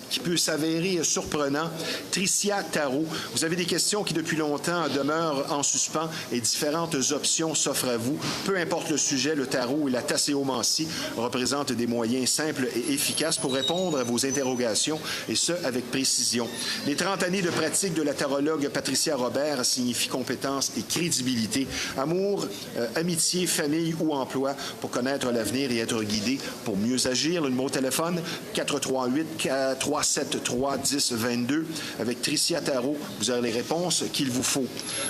qui peut s'avérer surprenant, Tricia Tarot. Vous avez des questions qui, depuis longtemps, demeurent en suspens et différentes options s'offrent à vous. Peu importe le sujet, le tarot et la tasséomancie représentent des moyens simples et efficaces pour répondre à vos interrogations, et ce, avec précision. Les 30 années de pratique de la tarologue Patricia Robert signifient compétence et crédibilité, amour, amitié, famille ou emploi pour connaître l'avenir et être guidé pour mieux agir. Le numéro de téléphone, 438-373-1022. Avec Tricia Tarot, vous aurez les réponses qu'il vous faut.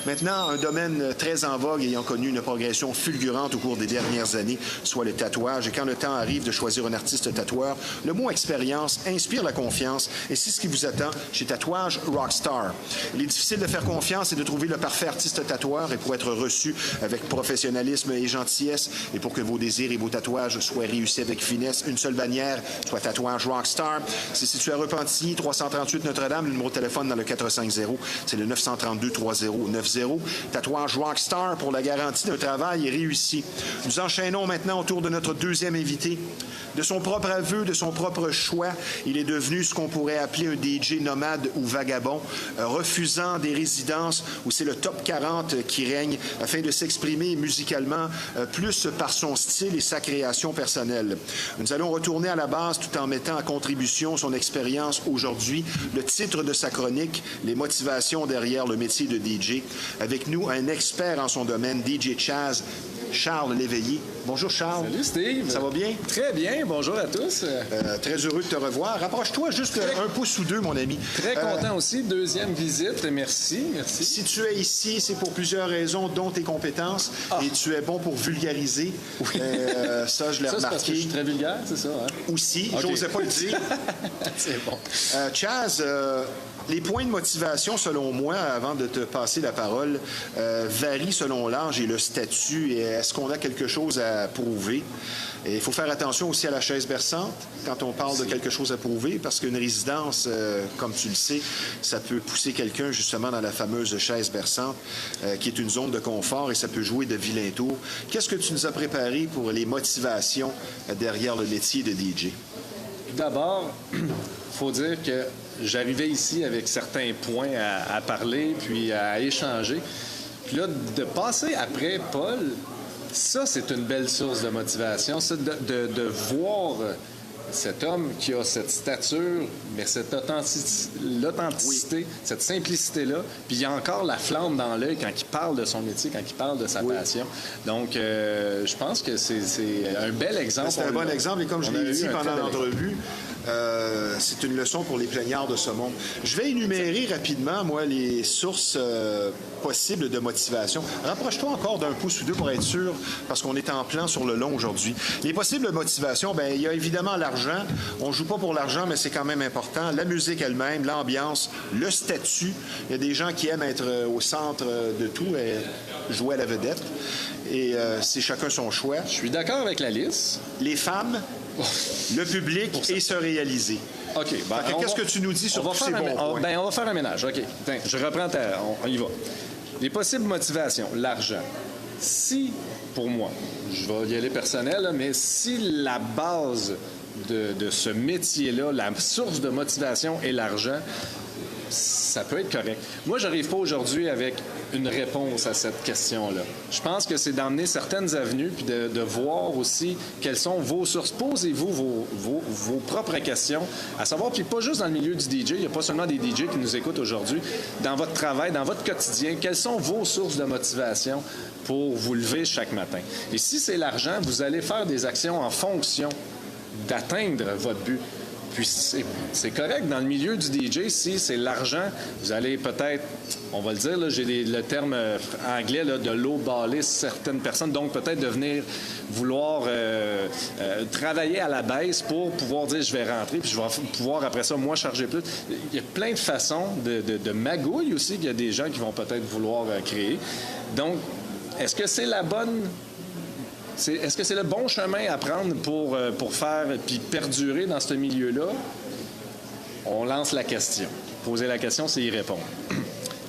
Maintenant, un domaine très en vogue ayant connu une progression fulgurante au cours des dernières années, soit le tatouage. Et quand le temps arrive de choisir un artiste tatoueur, le mot expérience inspire la confiance, et c'est ce qui vous attend chez Tatouage Rockstar. Il est difficile de faire confiance et de trouver le parfait artiste tatoueur, et pour être reçu avec professionnalisme et gentillesse, et pour que vos désirs et vos tatouages soient réussis avec finesse, une seule bannière, soit Tatouage Rockstar. C'est situé à Repentigny, 338 Notre-Dame. Le numéro de téléphone dans le 450, c'est le 932-3090. Tatouage Rockstar pour la garantie d'un travail réussi. Nous enchaînons maintenant autour de notre deuxième invité. De son propre aveu, de son propre choix, il est devenu ce qu'on pourrait appeler un DJ nomade ou vagabond, refusant des résidences où c'est le top 40 qui règne afin de s'exprimer musicalement plus par son style et sa création personnelle. Nous allons retourner à la base tout en mettant à contribution son expérience aujourd'hui, le titre de sa chronique, les motivations derrière le métier de DJ. Avec nous, un expert en son domaine, DJ Chaz. Charles Léveillé. Bonjour, Charles. Salut, Steve. Ça va bien? Très bien. Bonjour à tous. Très heureux de te revoir. Rapproche-toi juste un pouce ou deux, mon ami. Très content aussi. Deuxième visite. Merci. Si tu es ici, c'est pour plusieurs raisons, dont tes compétences. Et tu es bon pour vulgariser. Oui. Ça, je l'ai remarqué. Parce que je suis très vulgaire, c'est ça? Hein? Aussi. Okay. J'osais pas le dire. C'est bon. Chaz, les points de motivation, selon moi, avant de te passer la parole, varient selon l'âge et le statut. Et est-ce qu'on a quelque chose à prouver? Et il faut faire attention aussi à la chaise berçante quand on parle de quelque chose à prouver, parce qu'une résidence, comme tu le sais, ça peut pousser quelqu'un justement dans la fameuse chaise berçante, qui est une zone de confort et ça peut jouer de vilains tours. Qu'est-ce que tu nous as préparé pour les motivations derrière le métier de DJ? D'abord, il faut dire que j'arrivais ici avec certains points à parler, puis à échanger. Puis là, de passer après Paul, ça, c'est une belle source de motivation. Ça, de voir cet homme qui a cette stature, mais cette l'authenticité, oui, cette simplicité-là. Puis il y a encore la flamme dans l'œil quand il parle de son métier, quand il parle de sa passion. Donc, je pense que c'est un bel exemple. C'est un bon exemple. Et comme je l'ai dit pendant l'entrevue, c'est une leçon pour les plaignards de ce monde. Je vais énumérer rapidement, moi, les sources possibles de motivation. Rapproche-toi encore d'un pouce ou deux pour être sûr, parce qu'on est en plan sur le long aujourd'hui. Les possibles motivations, bien, il y a évidemment l'argent. On ne joue pas pour l'argent, mais c'est quand même important. La musique elle-même, l'ambiance, le statut. Il y a des gens qui aiment être au centre de tout et jouer à la vedette. Et c'est chacun son choix. Je suis d'accord avec la liste. Les femmes, le public et se réaliser. OK. Qu'est-ce que tu nous dis sur tous ces bons points? On va faire un ménage. OK. Je reprends on y va. Les possibles motivations, l'argent. Si, pour moi, je vais y aller personnel, là, mais si la base de ce métier-là, la source de motivation est l'argent, ça peut être correct. Moi, je n'arrive pas aujourd'hui avec une réponse à cette question-là. Je pense que c'est d'emmener certaines avenues puis de voir aussi quelles sont vos sources. Posez-vous vos propres questions, à savoir, puis pas juste dans le milieu du DJ, il n'y a pas seulement des DJ qui nous écoutent aujourd'hui. Dans votre travail, dans votre quotidien, quelles sont vos sources de motivation pour vous lever chaque matin? Et si c'est l'argent, vous allez faire des actions en fonction d'atteindre votre but. Puis c'est correct. Dans le milieu du DJ, si c'est l'argent, vous allez peut-être, on va le dire, là, j'ai le terme anglais là, de lowballer certaines personnes, donc peut-être de venir vouloir travailler à la baisse pour pouvoir dire je vais rentrer, puis je vais pouvoir après ça, moi, charger plus. Il y a plein de façons de magouille aussi qu'il y a des gens qui vont peut-être vouloir créer. Donc, est-ce que c'est la bonne... Est-ce que c'est le bon chemin à prendre pour faire puis perdurer dans ce milieu-là? On lance la question. Poser la question, c'est y répondre.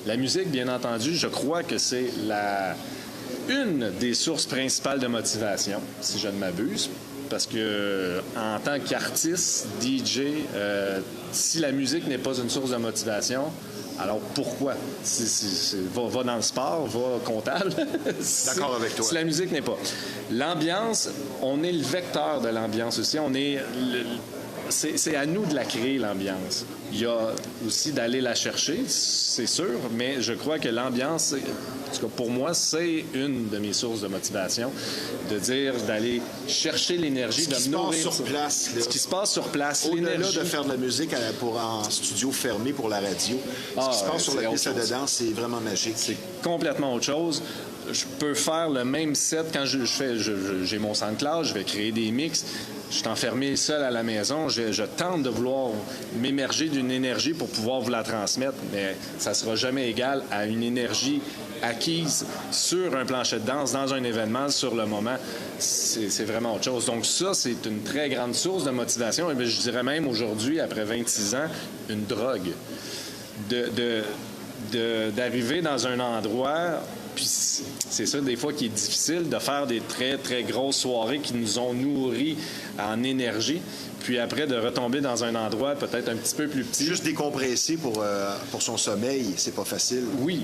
La musique, bien entendu, je crois que c'est une des sources principales de motivation, si je ne m'abuse. Parce que en tant qu'artiste, DJ, si la musique n'est pas une source de motivation, alors pourquoi? Va dans le sport, va comptable. D'accord avec toi. Si la musique n'est pas. L'ambiance, on est le vecteur de l'ambiance aussi. C'est à nous de la créer, l'ambiance. Il y a aussi d'aller la chercher, c'est sûr, mais je crois que l'ambiance, en tout cas pour moi, c'est une de mes sources de motivation, de dire d'aller chercher l'énergie, de me nourrir. Ce qui se passe sur place, l'énergie. Au-delà de faire de la musique en studio fermé pour la radio, ce qui se passe sur la piste de danse, c'est vraiment magique. C'est complètement autre chose. Je peux faire le même set quand j'ai mon SoundCloud, je vais créer des mix. Je suis enfermé seul à la maison. Je tente de vouloir m'émerger d'une énergie pour pouvoir vous la transmettre, mais ça ne sera jamais égal à une énergie acquise sur un plancher de danse, dans un événement, sur le moment. C'est vraiment autre chose. Donc ça, c'est une très grande source de motivation. Et bien, je dirais même aujourd'hui, après 26 ans, une drogue. D'arriver dans un endroit... Puis c'est ça, des fois, qui est difficile de faire des très, très grosses soirées qui nous ont nourris en énergie. Puis après, de retomber dans un endroit peut-être un petit peu plus petit. Juste décompresser pour son sommeil, c'est pas facile. Oui,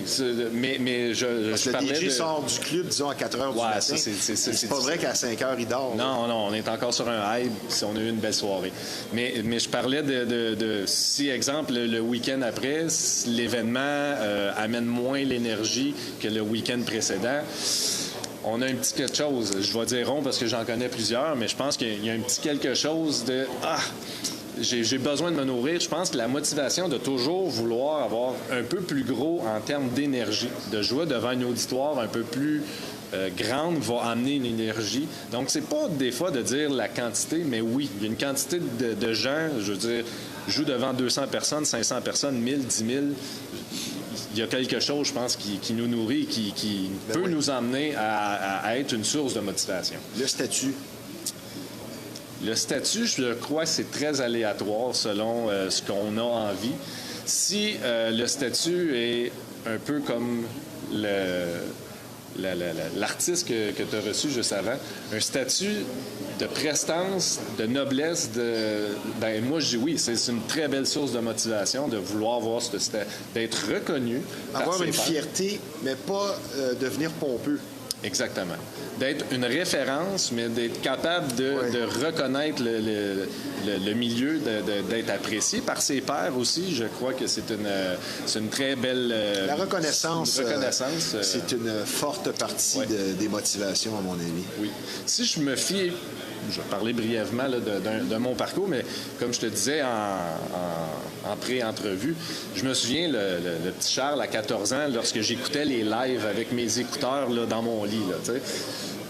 mais Parce que le DJ sort du club, disons, à 4 heures du matin. C'est pas vrai qu'à 5 heures, il dort. Non, on est encore sur un high si on a eu une belle soirée. Mais je parlais de si, exemple, le week-end après, l'événement amène moins l'énergie que le week-end précédent, on a un petit quelque chose. Je vais dire rond parce que j'en connais plusieurs, mais je pense qu'il y a un petit quelque chose de j'ai besoin de me nourrir. Je pense que la motivation de toujours vouloir avoir un peu plus gros en termes d'énergie, de jouer devant un auditoire un peu plus grande va amener une énergie. Donc, c'est pas des fois de dire la quantité, mais oui, il y a une quantité de gens, je veux dire, joue devant 200 personnes, 500 personnes, 1000, 10 000. Il y a quelque chose, je pense, qui nous nourrit, qui peut nous emmener à être une source de motivation. Le statut. Le statut, je crois que c'est très aléatoire selon ce qu'on a envie. Si le statut est un peu comme l'artiste que tu as reçu juste avant, un statut de prestance, de noblesse, moi je dis oui, c'est une très belle source de motivation de vouloir voir d'être reconnu. Avoir une fierté, mais pas devenir pompeux. Exactement. D'être une référence, mais d'être capable de reconnaître le milieu, d'être apprécié par ses pairs aussi. Je crois que c'est une très belle... La reconnaissance, c'est une forte partie des motivations, à mon avis. Oui. Si je me fie... Je vais parler brièvement là, de mon parcours, mais comme je te disais en pré-entrevue, je me souviens, le petit Charles, à 14 ans, lorsque j'écoutais les lives avec mes écouteurs là, dans mon lit, là,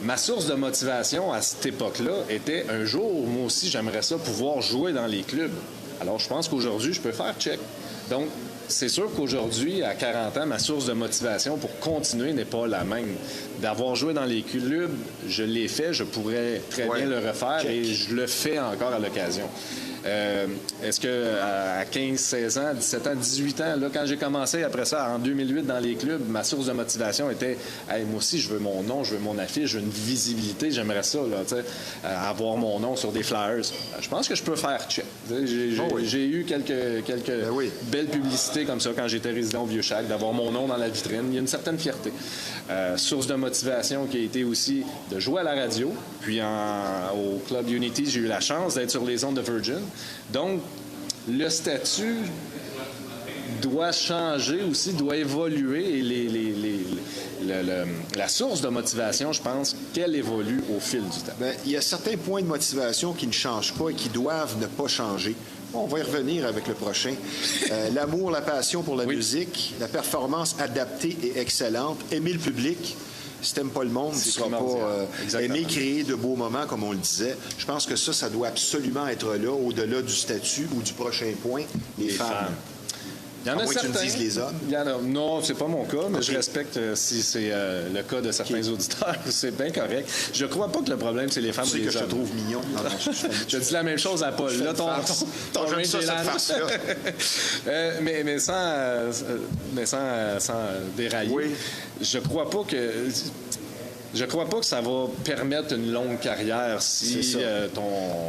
ma source de motivation à cette époque-là était un jour, moi aussi, j'aimerais ça pouvoir jouer dans les clubs. Alors, je pense qu'aujourd'hui, je peux faire check. Donc, c'est sûr qu'aujourd'hui, à 40 ans, ma source de motivation pour continuer n'est pas la même. D'avoir joué dans les clubs, je l'ai fait, je pourrais très bien le refaire et je le fais encore à l'occasion. Est-ce qu'à 15, 16 ans, 17 ans, 18 ans, là, quand j'ai commencé après ça, en 2008, dans les clubs, ma source de motivation était hey, moi aussi, je veux mon nom, je veux mon affiche, je veux une visibilité, j'aimerais ça, là, avoir mon nom sur des flyers. Je pense que je peux faire check. J'ai eu quelques belles publicités comme ça quand j'étais résident au Vieux-Chac, d'avoir mon nom dans la vitrine. Il y a une certaine fierté. Source de motivation qui a été aussi de jouer à la radio. Puis au Club Unity, j'ai eu la chance d'être sur les ondes de Virgin. Donc, le statut doit changer aussi, doit évoluer. Et la source de motivation, je pense qu'elle évolue au fil du temps. Bien, il y a certains points de motivation qui ne changent pas et qui doivent ne pas changer. On va y revenir avec le prochain. L'amour, la passion pour la musique, la performance adaptée et excellente, aimer le public. Si t'aimes pas le monde, tu ne seras pas aimer créer de beaux moments, comme on le disait. Je pense que ça doit absolument être là, au-delà du statut ou du prochain point, les femmes. Il y en a certains. Que tu me dises les hommes. Non, c'est pas mon cas, mais je respecte si c'est le cas de certains auditeurs. C'est bien correct. Je crois pas que le problème, c'est les femmes ou les hommes. Tu sais que je te trouve mignon. Je dis la même chose à Paul. Là, ton range est là. mais sans dérailler. Oui. Je crois pas que ça va permettre une longue carrière si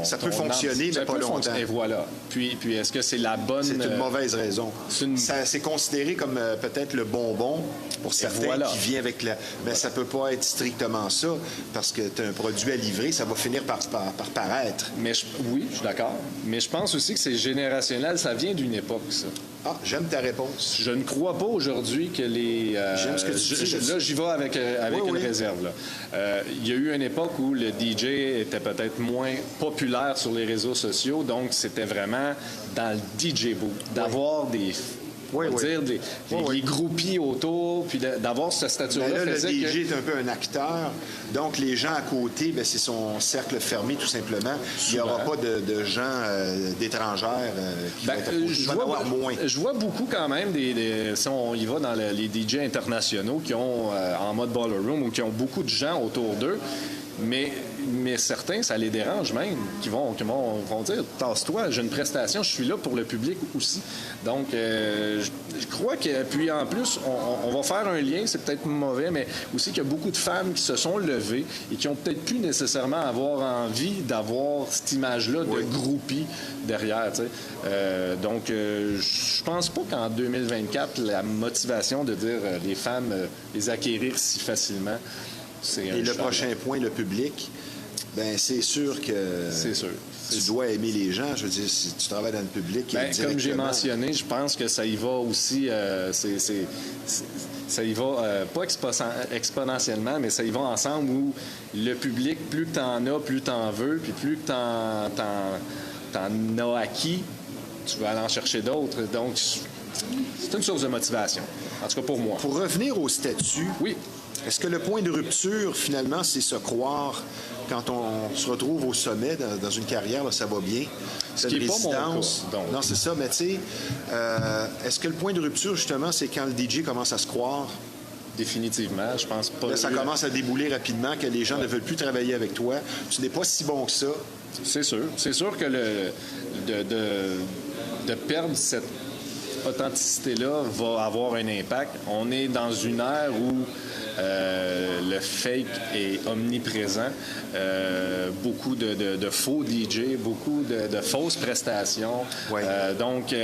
ça peut fonctionner, mais pas longtemps. Et voilà. Puis est-ce que c'est la bonne... C'est une mauvaise raison. C'est considéré comme peut-être le bonbon pour certains qui vient avec la... Mais ça peut pas être strictement ça, parce que tu as un produit à livrer, ça va finir par paraître. Oui, je suis d'accord. Mais je pense aussi que c'est générationnel. Ça vient d'une époque, ça. Ah, j'aime ta réponse. Je ne crois pas aujourd'hui que les... j'aime ce que tu dis. Là, j'y vais avec une réserve. Là. Il y a eu une époque où le DJ était peut-être moins populaire sur les réseaux sociaux, donc c'était vraiment dans le DJ booth, d'avoir des... les groupies autour, puis d'avoir ce statut-là. Là, le DJ est un peu un acteur, donc les gens à côté, c'est son cercle fermé, tout simplement. Il n'y aura pas de gens d'étrangères qui vont être moins. Je vois beaucoup quand même, si on y va dans les DJ internationaux qui ont, en mode ballroom, ou qui ont beaucoup de gens autour d'eux, mais certains, ça les dérange même, qui vont dire « Tasse-toi, j'ai une prestation, je suis là pour le public aussi. » Donc, je crois que... Puis en plus, on va faire un lien, c'est peut-être mauvais, mais aussi qu'il y a beaucoup de femmes qui se sont levées et qui ont peut-être plus nécessairement avoir envie d'avoir cette image-là de groupie derrière. Donc, je pense pas qu'en 2024, la motivation de dire les femmes les acquérir si facilement... Et le prochain point, le public. Ben c'est sûr que C'est sûr. tu dois aimer les gens. Je veux dire, si tu travailles dans le public... Comme j'ai mentionné, je pense que ça y va aussi... ça y va pas exponentiellement, mais ça y va ensemble où le public, plus que t'en as, plus t'en veux, puis plus que t'en as acquis, tu vas aller en chercher d'autres. Donc, c'est une source de motivation, en tout cas pour moi. Pour revenir au statut, Oui. est-ce que le point de rupture, finalement, c'est se croire quand on se retrouve au sommet dans une carrière, là, ça va bien? Ce qui n'est pas mon cas, donc. Non, c'est ça, mais tu sais, est-ce que le point de rupture, justement, c'est quand le DJ commence à se croire? Définitivement, je pense pas. Là, ça commence à débouler rapidement, que les gens ne veulent plus travailler avec toi. Tu n'es pas si bon que ça. C'est sûr. C'est sûr que de perdre cette authenticité-là va avoir un impact. On est dans une ère où le fake est omniprésent. Beaucoup de faux DJ, beaucoup de fausses prestations. Ouais. Donc,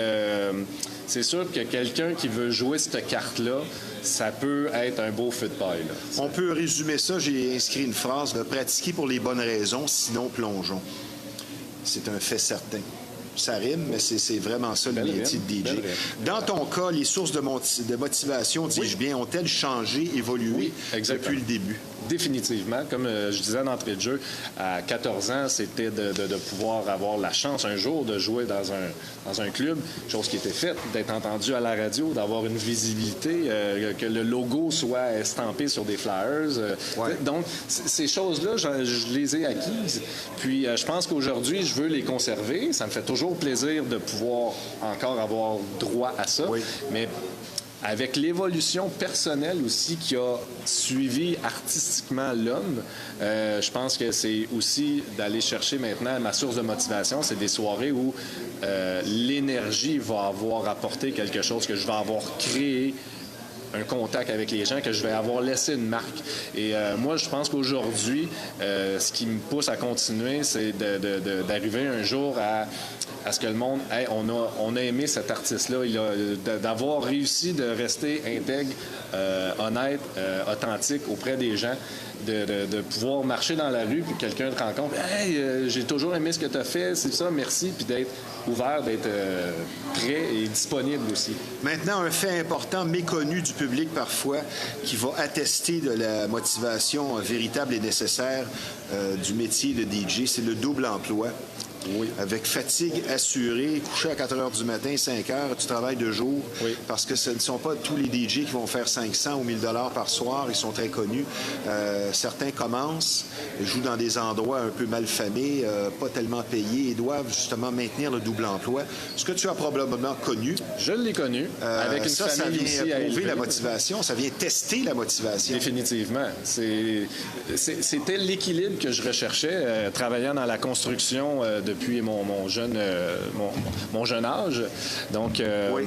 c'est sûr que quelqu'un qui veut jouer cette carte-là, ça peut être un beau feu de paille. Là. On peut résumer ça, j'ai inscrit une phrase, pratiquer pour les bonnes raisons, sinon plongeons. C'est un fait certain. Ça rime, mais c'est vraiment ça le métier de DJ. Dans ton cas, les sources de motivation, dis-je bien, ont-elles changé, évolué depuis le début? Définitivement. Comme je disais d'entrée de jeu, à 14 ans, c'était de pouvoir avoir la chance un jour de jouer dans un club, chose qui était faite, d'être entendu à la radio, d'avoir une visibilité, que le logo soit estampé sur des flyers. Donc, ces choses-là, je les ai acquises. Puis, je pense qu'aujourd'hui, je veux les conserver. Ça me fait toujours plaisir de pouvoir encore avoir droit à ça. Oui. Mais avec l'évolution personnelle aussi qui a suivi artistiquement l'homme, je pense que c'est aussi d'aller chercher maintenant ma source de motivation. C'est des soirées où l'énergie va avoir apporté quelque chose, que je vais avoir créé un contact avec les gens, que je vais avoir laissé une marque. Et moi, je pense qu'aujourd'hui, ce qui me pousse à continuer, c'est d'arriver un jour à ce que le monde, hey, on a aimé cet artiste-là, d'avoir réussi de rester intègre, honnête, authentique auprès des gens, de pouvoir marcher dans la rue, puis quelqu'un te rencontre, hey, j'ai toujours aimé ce que tu as fait, c'est ça, merci, puis d'être ouvert, d'être prêt et disponible aussi. Maintenant, un fait important, méconnu du public parfois, qui va attester de la motivation véritable et nécessaire du métier de DJ, c'est le double emploi. Oui. Avec fatigue assurée, coucher à 4 heures du matin, 5 heures, tu travailles de jour. Oui. Parce que ce ne sont pas tous les DJ qui vont faire 500 ou 1000 $ par soir. Ils sont très connus. Certains commencent, jouent dans des endroits un peu malfamés, pas tellement payés et doivent justement maintenir le double emploi. Ce que tu as probablement connu. Je l'ai connu. Avec une famille ça vient aussi à prouver la motivation. Ça vient tester la motivation. Définitivement. C'était l'équilibre que je recherchais, travaillant dans la construction depuis mon jeune âge. Donc, oui.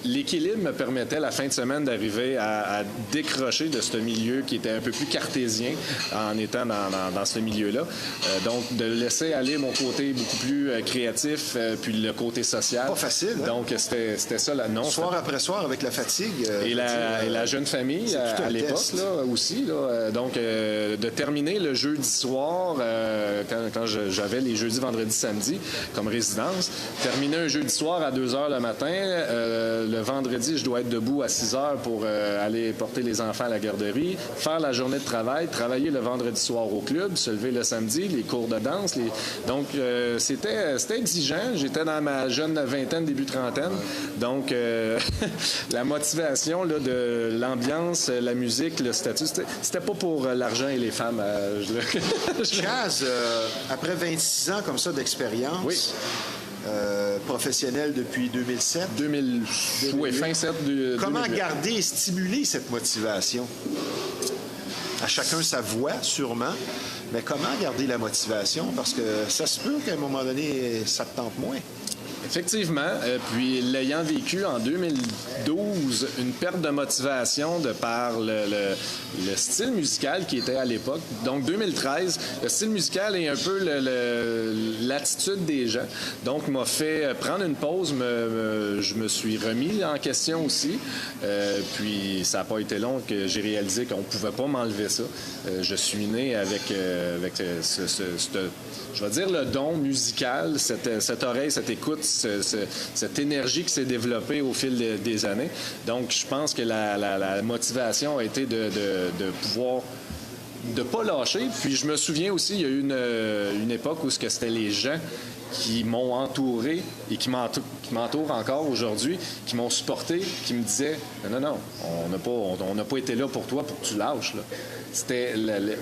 L'équilibre me permettait la fin de semaine d'arriver à décrocher de ce milieu qui était un peu plus cartésien en étant dans ce milieu-là. Donc, de laisser aller mon côté beaucoup plus créatif, puis le côté social. Pas facile, hein? Donc, c'était ça. Soir après soir, avec la fatigue. Et la jeune famille, à l'époque, là, aussi. Là, donc, de terminer le jeudi soir, quand j'avais les jeudis, vendredis, samedis, comme résidence, terminer un jeudi soir à 2 heures le matin. Le vendredi, je dois être debout à 6 heures pour aller porter les enfants à la garderie, faire la journée de travail, travailler le vendredi soir au club, se lever le samedi, les cours de danse. Donc, c'était exigeant. J'étais dans ma jeune vingtaine, début trentaine. Donc, la motivation là, de l'ambiance, la musique, le statut, c'était pas pour l'argent et les femmes. Chaz, après 26 ans comme ça d'expérience, oui. Professionnel depuis 2007. Oui, fin 7. Comment garder et stimuler cette motivation? À chacun sa voix, sûrement. Mais comment garder la motivation? Parce que ça se peut qu'à un moment donné, ça te tente moins. Effectivement. Puis l'ayant vécu en 2012, une perte de motivation de par le style musical qui était à l'époque. Donc 2013, le style musical est un peu l'attitude des gens. Donc m'a fait prendre une pause. Je me suis remis en question aussi. Puis ça n'a pas été long que j'ai réalisé qu'on ne pouvait pas m'enlever ça. Je suis né avec je vais dire le don musical, cette oreille, cette écoute, cette énergie qui s'est développée au fil des années. Donc, je pense que la motivation a été de pouvoir de pas lâcher. Puis, je me souviens aussi, il y a eu une époque où c'était les gens qui m'ont entouré et qui m'entourent encore aujourd'hui, qui m'ont supporté, qui me disaient « Non, on n'a pas été là pour toi pour que tu lâches. » C'était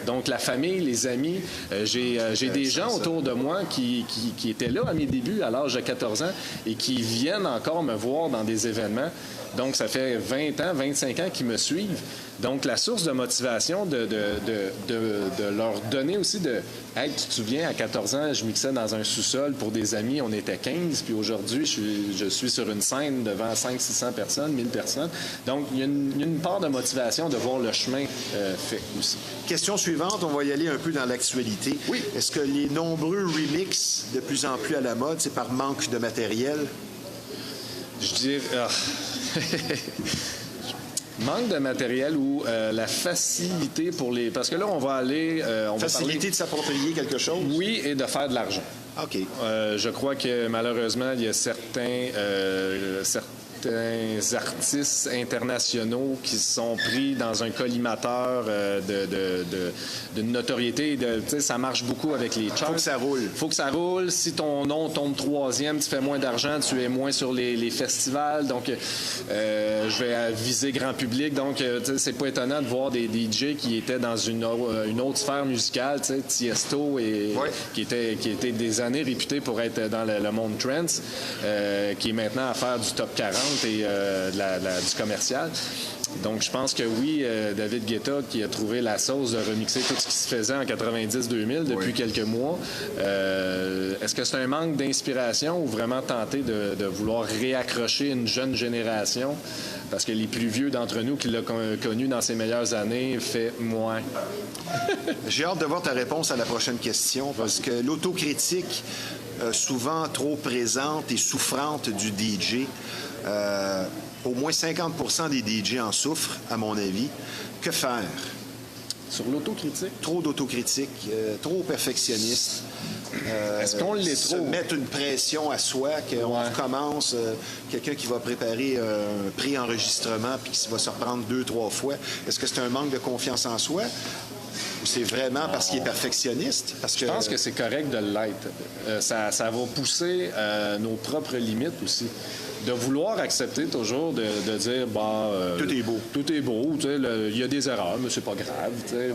donc la famille, les amis. J'ai des gens autour de moi qui étaient là à mes débuts, à l'âge de 14 ans, et qui viennent encore me voir dans des événements. Donc, ça fait 20 ans, 25 ans qu'ils me suivent. Donc, la source de motivation de leur donner aussi de « Hey, tu te souviens, à 14 ans, je mixais dans un sous-sol pour des amis, on était 15, puis aujourd'hui, je suis sur une scène devant 500-600 personnes, 1000 personnes. » Donc, il y a une part de motivation de voir le chemin fait aussi. Question suivante, on va y aller un peu dans l'actualité. Oui. Est-ce que les nombreux remixes de plus en plus à la mode, c'est par manque de matériel? Je dirais... Manque de matériel ou la facilité pour les... Parce que là, on va aller... Facilité de s'approprier quelque chose? Oui, et de faire de l'argent. OK. Je crois que malheureusement, il y a certains artistes internationaux qui se sont pris dans un collimateur d'une notoriété. Ça marche beaucoup avec les charts. Faut que ça roule. Faut que ça roule. Si ton nom tombe 3e, tu fais moins d'argent, tu es moins sur les festivals. Donc, je vais viser grand public. Donc, c'est pas étonnant de voir des DJ qui étaient dans une autre sphère musicale, Tiesto, qui était des années réputé pour être dans le monde trance, qui est maintenant à faire du top 40 et du commercial. Donc, je pense que oui, David Guetta qui a trouvé la sauce de remixer tout ce qui se faisait en 90-2000 depuis quelques mois. Est-ce que c'est un manque d'inspiration ou vraiment tenter de vouloir réaccrocher une jeune génération? Parce que les plus vieux d'entre nous qui l'ont connu dans ses meilleures années fait moins. J'ai hâte de voir ta réponse à la prochaine question parce que l'autocritique, souvent trop présente et souffrante du DJ, au moins 50% des DJ en souffrent, à mon avis. Que faire? Sur l'autocritique? Trop d'autocritique, trop perfectionniste. Est-ce qu'on l'est se trop? mettre une pression à soi, qu'on recommence, quelqu'un qui va préparer un pré-enregistrement puis qui va se reprendre 2-3 fois. Est-ce que c'est un manque de confiance en soi? Ou c'est vraiment parce qu'il est perfectionniste? Je pense que c'est correct de l'être. Ça va pousser nos propres limites aussi. De vouloir accepter toujours de dire tout est beau. Tout est beau, il y a des erreurs, mais c'est pas grave,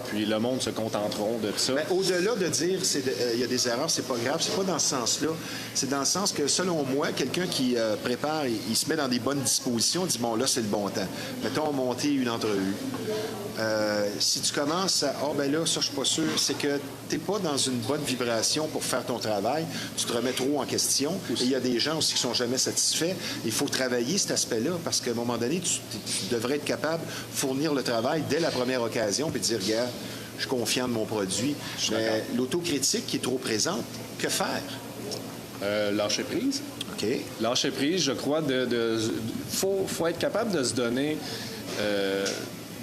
puis le monde se contenteront de ça. Mais au-delà de dire il y a des erreurs, c'est pas grave, c'est pas dans ce sens-là. C'est dans le sens que, selon moi, quelqu'un qui prépare, il se met dans des bonnes dispositions, dit bon, là, c'est le bon temps. Mettons, monter une entrevue. Si tu commences à là, ça, je suis pas sûr, c'est que t'es pas dans une bonne vibration pour faire ton travail, tu te remets trop en question. Et il y a des gens aussi qui sont jamais satisfaits. Il faut travailler cet aspect-là parce qu'à un moment donné, tu devrais être capable de fournir le travail dès la première occasion puis de dire, regarde, je suis confiant de mon produit. Mais l'autocritique qui est trop présente, que faire? Lâcher prise. OK. Lâcher prise, je crois, faut être capable de se donner...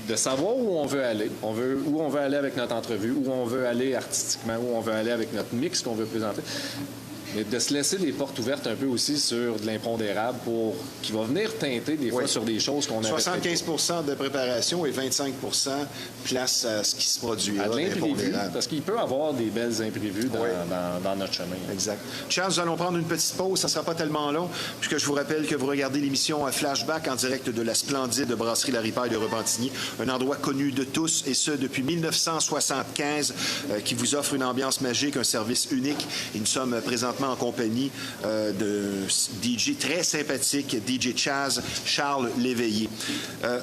de savoir où on veut aller. Où on veut aller avec notre entrevue, où on veut aller artistiquement, où on veut aller avec notre mix qu'on veut présenter. Mais de se laisser des portes ouvertes un peu aussi sur de l'impondérable qui va venir teinter des fois sur des choses qu'on a 75% de préparation et 25% place à ce qui se produit. À de l'imprévu, parce qu'il peut y avoir des belles imprévus dans notre chemin. Exact. Charles, nous allons prendre une petite pause. Ça ne sera pas tellement long, puisque je vous rappelle que vous regardez l'émission Flashback en direct de la splendide brasserie La Ripaille de Repentigny, un endroit connu de tous, et ce, depuis 1975, qui vous offre une ambiance magique, un service unique. Et nous sommes présentement présentement en compagnie de DJ très sympathique, DJ Chaz, Charles Léveillé.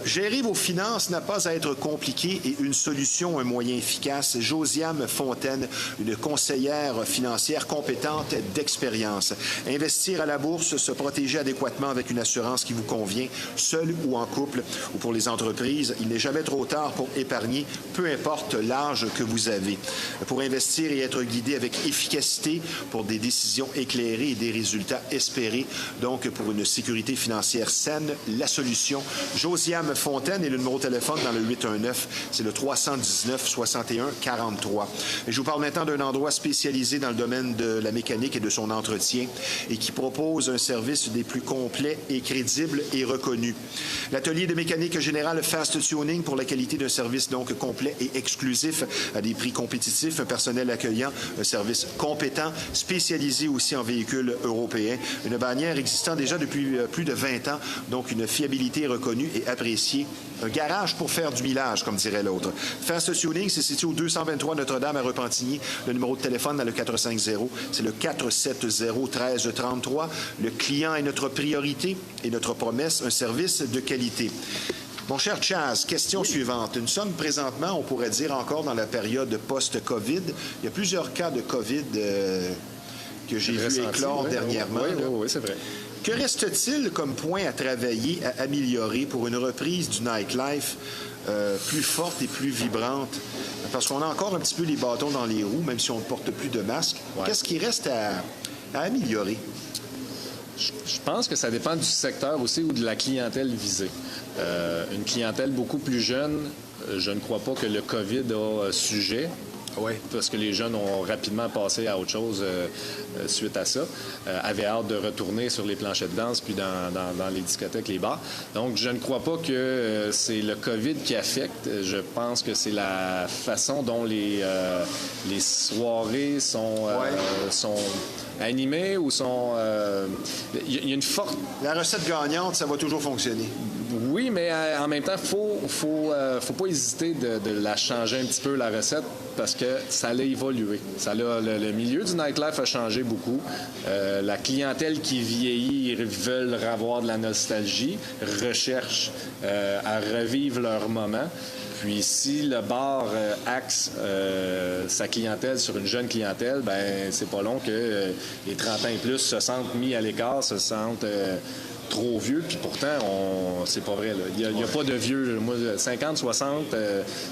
Gérer vos finances n'a pas à être compliqué et une solution, un moyen efficace. Josiane Fontaine, une conseillère financière compétente d'expérience. Investir à la bourse, se protéger adéquatement avec une assurance qui vous convient, seul ou en couple, ou pour les entreprises, il n'est jamais trop tard pour épargner, peu importe l'âge que vous avez. Pour investir et être guidé avec efficacité pour des décisions éclairées et des résultats espérés, donc pour une sécurité financière saine, la solution. Josiane Fontaine et le numéro de téléphone dans le 819, c'est le 319-61-43. Je vous parle maintenant d'un endroit spécialisé dans le domaine de la mécanique et de son entretien et qui propose un service des plus complets et crédibles et reconnus. L'atelier de mécanique générale Fast Tuning pour la qualité d'un service donc complet et exclusif à des prix compétitifs, un personnel accueillant, un service compétent, spécialisé aussi en véhicules européens, une bannière existant déjà depuis plus de 20 ans, donc une fiabilité reconnue et appréciée. Un garage pour faire du millage, comme dirait l'autre. Fast Tuning, c'est situé au 223 Notre-Dame à Repentigny. Le numéro de téléphone dans le 450, c'est le 470-1333. Le client est notre priorité et notre promesse, un service de qualité. Mon cher Chaz, question suivante. Nous sommes présentement, on pourrait dire encore dans la période post-COVID. Il y a plusieurs cas de COVID que j'ai vu éclore dernièrement. Oui, c'est vrai. Que reste-t-il comme point à travailler, à améliorer pour une reprise du nightlife plus forte et plus vibrante? Parce qu'on a encore un petit peu les bâtons dans les roues, même si on ne porte plus de masque. Ouais. Qu'est-ce qui reste à améliorer? Je pense que ça dépend du secteur aussi ou de la clientèle visée. Une clientèle beaucoup plus jeune, je ne crois pas que le COVID a sujet. Oui, parce que les jeunes ont rapidement passé à autre chose suite à ça. Avaient hâte de retourner sur les planchers de danse puis dans les discothèques, les bars. Donc, je ne crois pas que c'est le COVID qui affecte. Je pense que c'est la façon dont les soirées sont animées ou sont... Il y a une forte... La recette gagnante, ça va toujours fonctionner. Oui, mais en même temps, faut pas hésiter de la changer un petit peu, la recette, parce que ça a évolué. Le milieu du nightlife a changé beaucoup. La clientèle qui vieillit, ils veulent avoir de la nostalgie, recherchent à revivre leur moment. Puis si le bar axe sa clientèle sur une jeune clientèle, ben c'est pas long que les 30 ans et plus se sentent mis à l'écart, se sentent... trop vieux, puis pourtant, c'est pas vrai. Là. Il n'y a pas de vieux. Moi, 50, 60,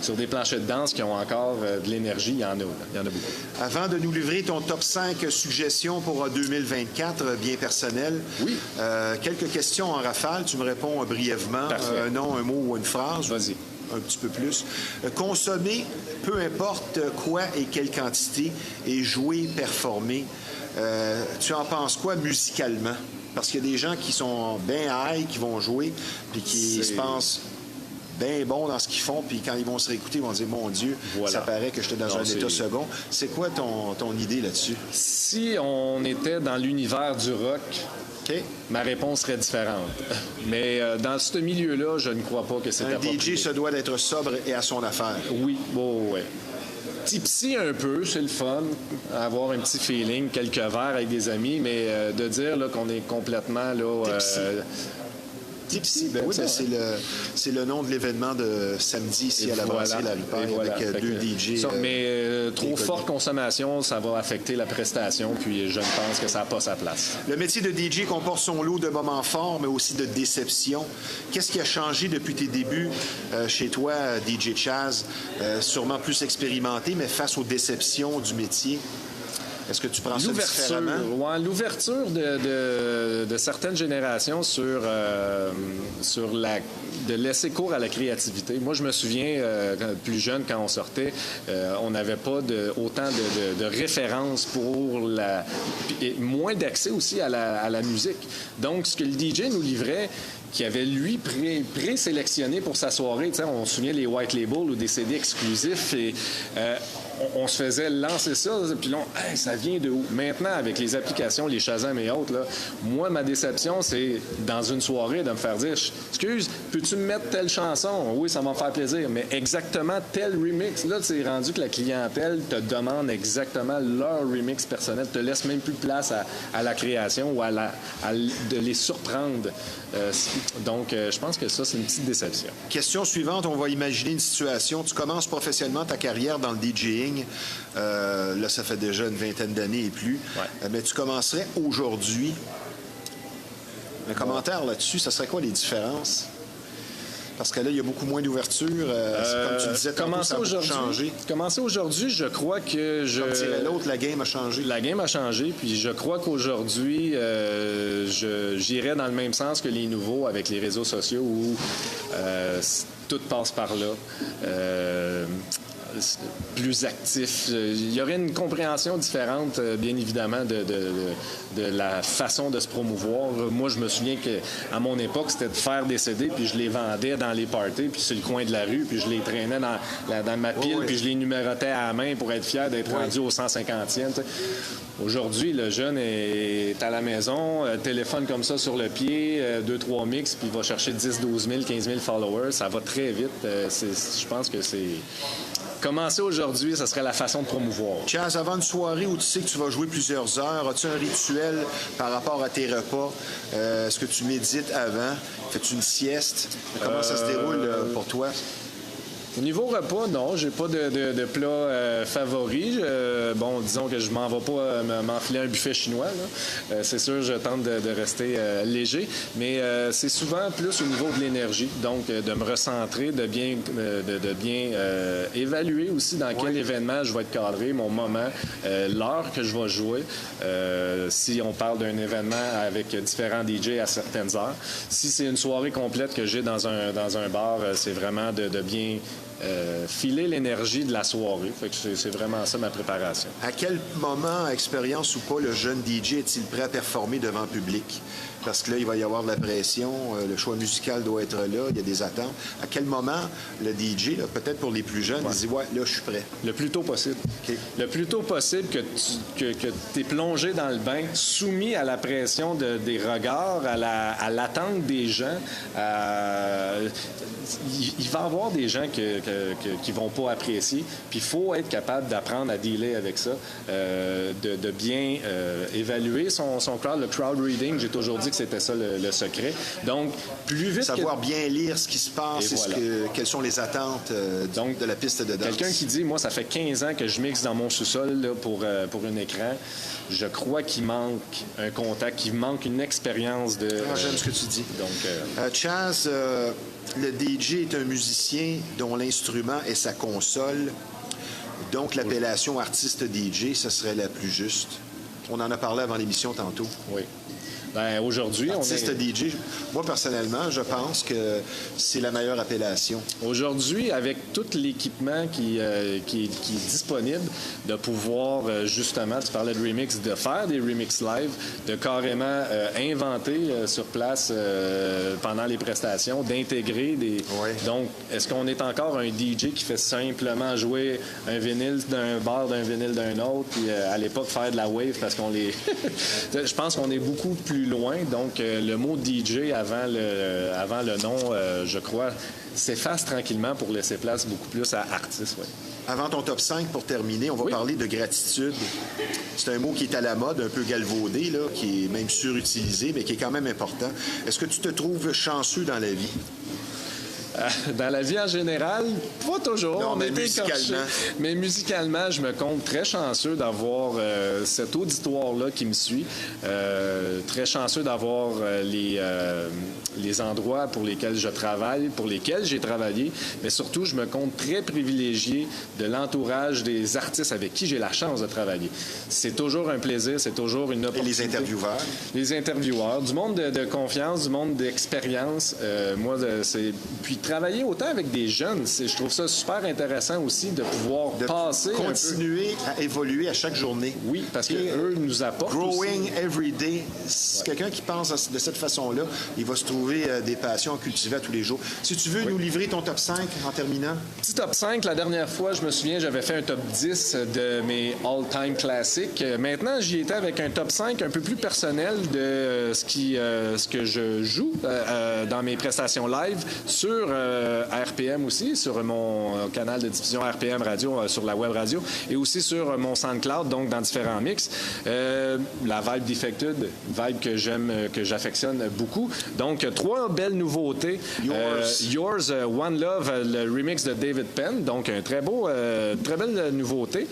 sur des planchers de danse qui ont encore de l'énergie, il y en a. Là. Il y en a beaucoup. Avant de nous livrer ton top 5 suggestions pour 2024, bien personnel, oui. Quelques questions en rafale. Tu me réponds brièvement. Un nom, un mot ou une phrase. Vas-y. Un petit peu plus. Consommer, peu importe quoi et quelle quantité, et jouer, performer. Tu en penses quoi musicalement? Parce qu'il y a des gens qui sont bien high, qui vont jouer, puis qui se pensent bien bons dans ce qu'ils font, puis quand ils vont se réécouter, ils vont dire « Mon Dieu, voilà. Ça paraît que j'étais dans un état second. » C'est quoi ton idée là-dessus? Si on était dans l'univers du rock, okay, ma réponse serait différente. Mais dans ce milieu-là, je ne crois pas que c'est approprié. Un DJ se doit d'être sobre et à son affaire. Oui, ouais. Tipsy un peu, c'est le fun, avoir un petit feeling, quelques verres avec des amis, mais de dire là, qu'on est complètement là. Tipsy, ben oui, ben c'est le nom de l'événement de samedi ici à la brasserie La Ripaille avec deux DJ. Mais trop forte consommation, ça va affecter la prestation, puis je ne pense que ça n'a pas sa place. Le métier de DJ comporte son lot de moments forts, mais aussi de déceptions. Qu'est-ce qui a changé depuis tes débuts chez toi, DJ Chaz? Sûrement plus expérimenté, mais face aux déceptions du métier. Est-ce que tu prends ça différemment? Ouais, l'ouverture de certaines générations sur de laisser cours à la créativité. Moi, je me souviens, plus jeune, quand on sortait, on n'avait pas autant de références pour et moins d'accès aussi à la musique. Donc, ce que le DJ nous livrait, qui avait, lui, présélectionné pour sa soirée, on se souvient les White Label ou des CD exclusifs, et on se faisait lancer ça, puis là, hey, ça vient de où? Maintenant, avec les applications, les Shazam et autres, là, moi, ma déception, c'est dans une soirée de me faire dire, excuse, peux-tu me mettre telle chanson? Oui, ça va me faire plaisir, mais exactement tel remix. Là, c'est rendu que la clientèle te demande exactement leur remix personnel, te laisse même plus place à la création ou de les surprendre. Donc, je pense que ça, c'est une petite déception. Question suivante, on va imaginer une situation. Tu commences professionnellement ta carrière dans le DJing. Là, ça fait déjà une vingtaine d'années et plus. Ouais. Mais tu commencerais aujourd'hui. Un commentaire là-dessus, ça serait quoi les différences? Parce que là, il y a beaucoup moins d'ouverture. Comme tu disais, tantôt, ça a beaucoup changé. Commencer aujourd'hui, je crois que Comme dirait l'autre, la game a changé. La game a changé, puis je crois qu'aujourd'hui, j'irais dans le même sens que les nouveaux avec les réseaux sociaux où tout passe par là. Plus actif. Il y aurait une compréhension différente, bien évidemment, de la façon de se promouvoir. Moi, je me souviens qu'à mon époque, c'était de faire des CD, puis je les vendais dans les parties, puis sur le coin de la rue, puis je les traînais dans ma pile, puis je les numérotais à la main pour être fier d'être rendu au 150e. T'sais. Aujourd'hui, le jeune est à la maison, téléphone comme ça sur le pied, 2-3 mix, puis il va chercher 10, 12 000, 15 000 followers. Ça va très vite. Je pense que c'est... Commencer aujourd'hui, ça serait la façon de promouvoir. Chaz, avant une soirée où tu sais que tu vas jouer plusieurs heures, as-tu un rituel par rapport à tes repas? Est-ce que tu médites avant? Fais-tu une sieste? Comment ça se déroule pour toi? Au niveau repas, non, j'ai pas de plat favori. Bon, disons que je m'en vais pas m'enfiler un buffet chinois. Là. C'est sûr, je tente de rester léger, mais c'est souvent plus au niveau de l'énergie, donc de me recentrer, de bien évaluer aussi dans quel événement je vais être cadré, mon moment, l'heure que je vais jouer. Si on parle d'un événement avec différents DJ à certaines heures, si c'est une soirée complète que j'ai dans un bar, c'est vraiment de bien filer l'énergie de la soirée. Fait que c'est vraiment ça ma préparation. À quel moment, expérience ou pas, le jeune DJ est-il prêt à performer devant le public? Parce que là, il va y avoir de la pression, le choix musical doit être là, il y a des attentes. À quel moment le DJ, là, peut-être pour les plus jeunes, il dit « Ouais, là, je suis prêt ». Le plus tôt possible. Okay. Le plus tôt possible que tu es plongé dans le bain, soumis à la pression des regards, à l'attente des gens. Il va y avoir des gens qui vont pas apprécier, puis il faut être capable d'apprendre à dealer avec ça, de bien évaluer son crowd. Le crowd reading, j'ai toujours dit que c'était ça le secret. Donc, plus vite... Savoir bien lire ce qui se passe et voilà. Quelles sont les attentes de la piste de danse. Quelqu'un qui dit, moi, ça fait 15 ans que je mixe dans mon sous-sol là, pour un écran, je crois qu'il manque un contact, qu'il manque une expérience de... J'aime ce que tu dis. Donc, Chaz, le DJ est un musicien dont l'instrument est sa console. Donc, l'appellation artiste DJ, ce serait la plus juste. On en a parlé avant l'émission tantôt. Oui. Ben, aujourd'hui, artiste DJ, moi, personnellement, je pense que c'est la meilleure appellation. Aujourd'hui, avec tout l'équipement qui est disponible, de pouvoir, justement, tu parlais de remix, de faire des remix live, de carrément inventer sur place pendant les prestations, d'intégrer des... Oui. Donc, est-ce qu'on est encore un DJ qui fait simplement jouer un vinyle d'un bar, d'un vinyle d'un autre, puis à l'époque, faire de la wave parce qu'on les... Je pense qu'on est beaucoup plus loin. Donc, le mot DJ avant le nom, je crois, s'efface tranquillement pour laisser place beaucoup plus à artiste. Ouais. Avant ton top 5, pour terminer, on va parler de gratitude. C'est un mot qui est à la mode, un peu galvaudé, là, qui est même surutilisé, mais qui est quand même important. Est-ce que tu te trouves chanceux dans la vie? Dans la vie en général, pas toujours. Non, mais musicalement. Mais musicalement, je me compte très chanceux d'avoir cet auditoire-là qui me suit. Très chanceux d'avoir les endroits pour lesquels je travaille, pour lesquels j'ai travaillé. Mais surtout, je me compte très privilégié de l'entourage des artistes avec qui j'ai la chance de travailler. C'est toujours un plaisir, c'est toujours une opportunité. Et les intervieweurs? Les intervieweurs, du monde de confiance, du monde d'expérience. Moi, c'est... Puis travailler autant avec des jeunes, je trouve ça super intéressant aussi de pouvoir passer continuer à évoluer à chaque journée. Oui, parce qu'eux nous apportent Growing aussi. every day. Quelqu'un qui pense de cette façon-là, il va se trouver des passions à cultiver à tous les jours. Si tu veux nous livrer ton top 5 en terminant. Petit top 5, la dernière fois, je me souviens, j'avais fait un top 10 de mes all-time classiques. Maintenant, j'y étais avec un top 5 un peu plus personnel de ce que je joue dans mes prestations live sur RPM aussi, sur mon canal de diffusion RPM Radio, sur la web radio, et aussi sur mon SoundCloud, donc dans différents mix. La vibe Defected, vibe que j'aime, que j'affectionne beaucoup. Donc, 3 belles nouveautés. Yours, One Love, le remix de David Penn, donc un très belle nouveauté.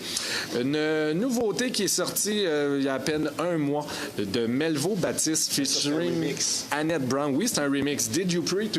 Une nouveauté qui est sortie il y a à peine un mois de Melvo Baptiste featuring Annette Brown. Oui, c'est un remix. Did You Pray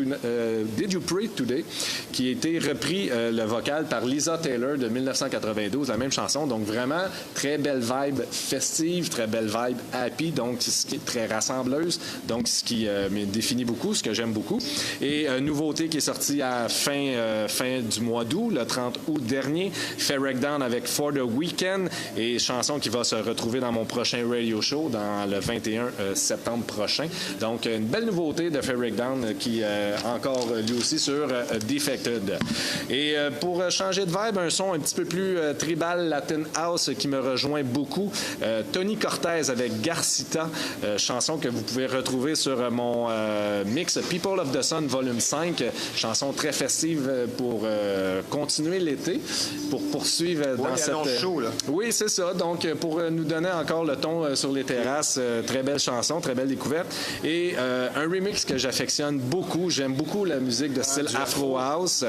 Today, qui a été repris le vocal par Lisa Taylor de 1992, la même chanson. Donc vraiment très belle vibe festive, très belle vibe happy, donc ce qui est très rassembleuse, donc ce qui me définit beaucoup, ce que j'aime beaucoup. Et nouveauté qui est sortie à fin du mois d'août, le 30 août dernier, Ferric Down avec For the Weekend, et chanson qui va se retrouver dans mon prochain radio show dans le 21 septembre prochain. Donc une belle nouveauté de Ferric Down qui encore lui aussi sur Defected. Et pour changer de vibe, un son un petit peu plus tribal, Latin House qui me rejoint beaucoup, Tony Cortez avec Garcita, chanson que vous pouvez retrouver sur mon mix People of the Sun volume 5, chanson très festive pour continuer l'été, pour poursuivre dans cette... chaud, là. Oui, c'est ça. Donc, pour nous donner encore le ton sur les terrasses, très belle chanson, très belle découverte. Et un remix que j'affectionne beaucoup. J'aime beaucoup la musique de style Afro House.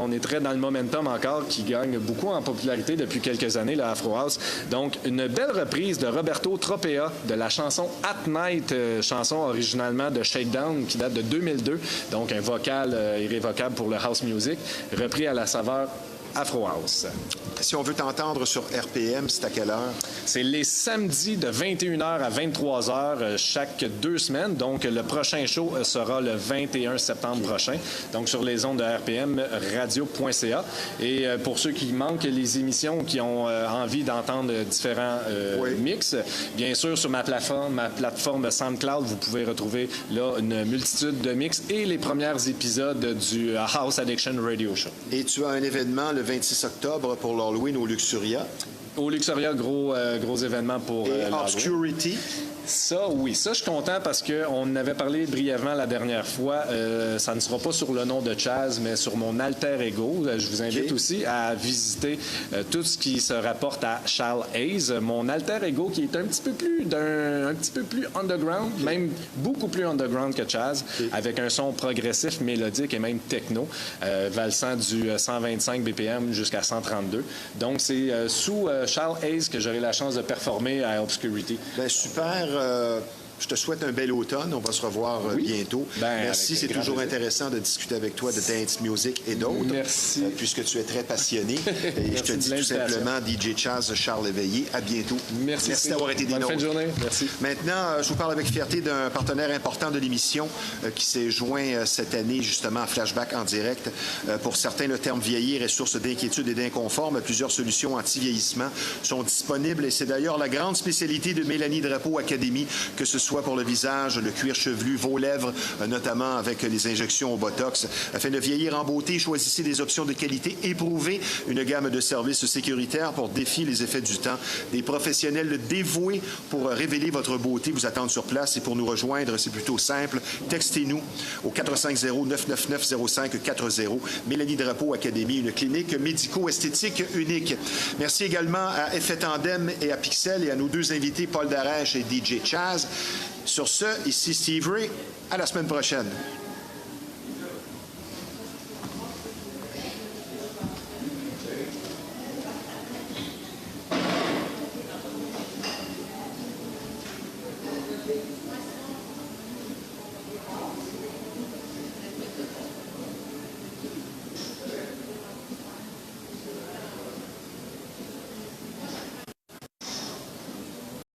On est très dans le momentum encore, qui gagne beaucoup en popularité depuis quelques années, le Afro House. Donc, une belle reprise de Roberto Tropea de la chanson At Night, chanson originalement de Shakedown qui date de 2002. Donc, un vocal irrévocable pour le house music, repris à la saveur Afro House. Si on veut t'entendre sur RPM, c'est à quelle heure? C'est les samedis de 21h à 23h chaque 2 semaines. Donc, le prochain show sera le 21 septembre prochain. Donc, sur les ondes de RPM, radio.ca. Et pour ceux qui manquent les émissions, qui ont envie d'entendre différents mix, bien sûr, sur ma plateforme SoundCloud, vous pouvez retrouver là une multitude de mix et les premiers épisodes du House Addiction Radio Show. Et tu as un événement le 26 octobre pour l'Halloween au Luxuria. Au Luxuria, gros événement pour Obscurity. Ça, oui. Ça, je suis content parce qu'on en avait parlé brièvement la dernière fois. Ça ne sera pas sur le nom de Chaz, mais sur mon alter ego. Je vous invite aussi à visiter tout ce qui se rapporte à Charles Hayes, mon alter ego qui est un petit peu plus underground, même beaucoup plus underground que Chaz, avec un son progressif, mélodique et même techno, valsant du 125 BPM jusqu'à 132. Donc, c'est sous Charles Hayes que j'aurai la chance de performer à Obscurity. Bien, super. Je te souhaite un bel automne. On va se revoir bientôt. Merci. C'est toujours plaisir. Intéressant de discuter avec toi de dance music et d'autres. Merci. Puisque tu es très passionné. Et je te dis tout simplement, DJ Chaz, Charles Léveillé, à bientôt. Merci d'avoir été des nôtres. Bonne fin de journée. Merci. Maintenant, je vous parle avec fierté d'un partenaire important de l'émission qui s'est joint cette année justement à Flashback en direct. Pour certains, le terme vieillir est source d'inquiétude et d'inconfort, mais plusieurs solutions anti-vieillissement sont disponibles. Et c'est d'ailleurs la grande spécialité de Mélanie Drapeau Académie, que ce soit pour le visage, le cuir chevelu, vos lèvres, notamment avec les injections au Botox. Afin de vieillir en beauté, choisissez des options de qualité éprouvées, une gamme de services sécuritaires pour défier les effets du temps. Des professionnels dévoués pour révéler votre beauté vous attendent sur place. Et pour nous rejoindre, c'est plutôt simple. Textez-nous au 450-999-0540. Mélanie Drapeau Académie, une clinique médico-esthétique unique. Merci également à Effet Tandem et à Pixel et à nos 2 invités, Paul Darèche et DJ Chaz. Sur ce, ici Steve Ray. À la semaine prochaine.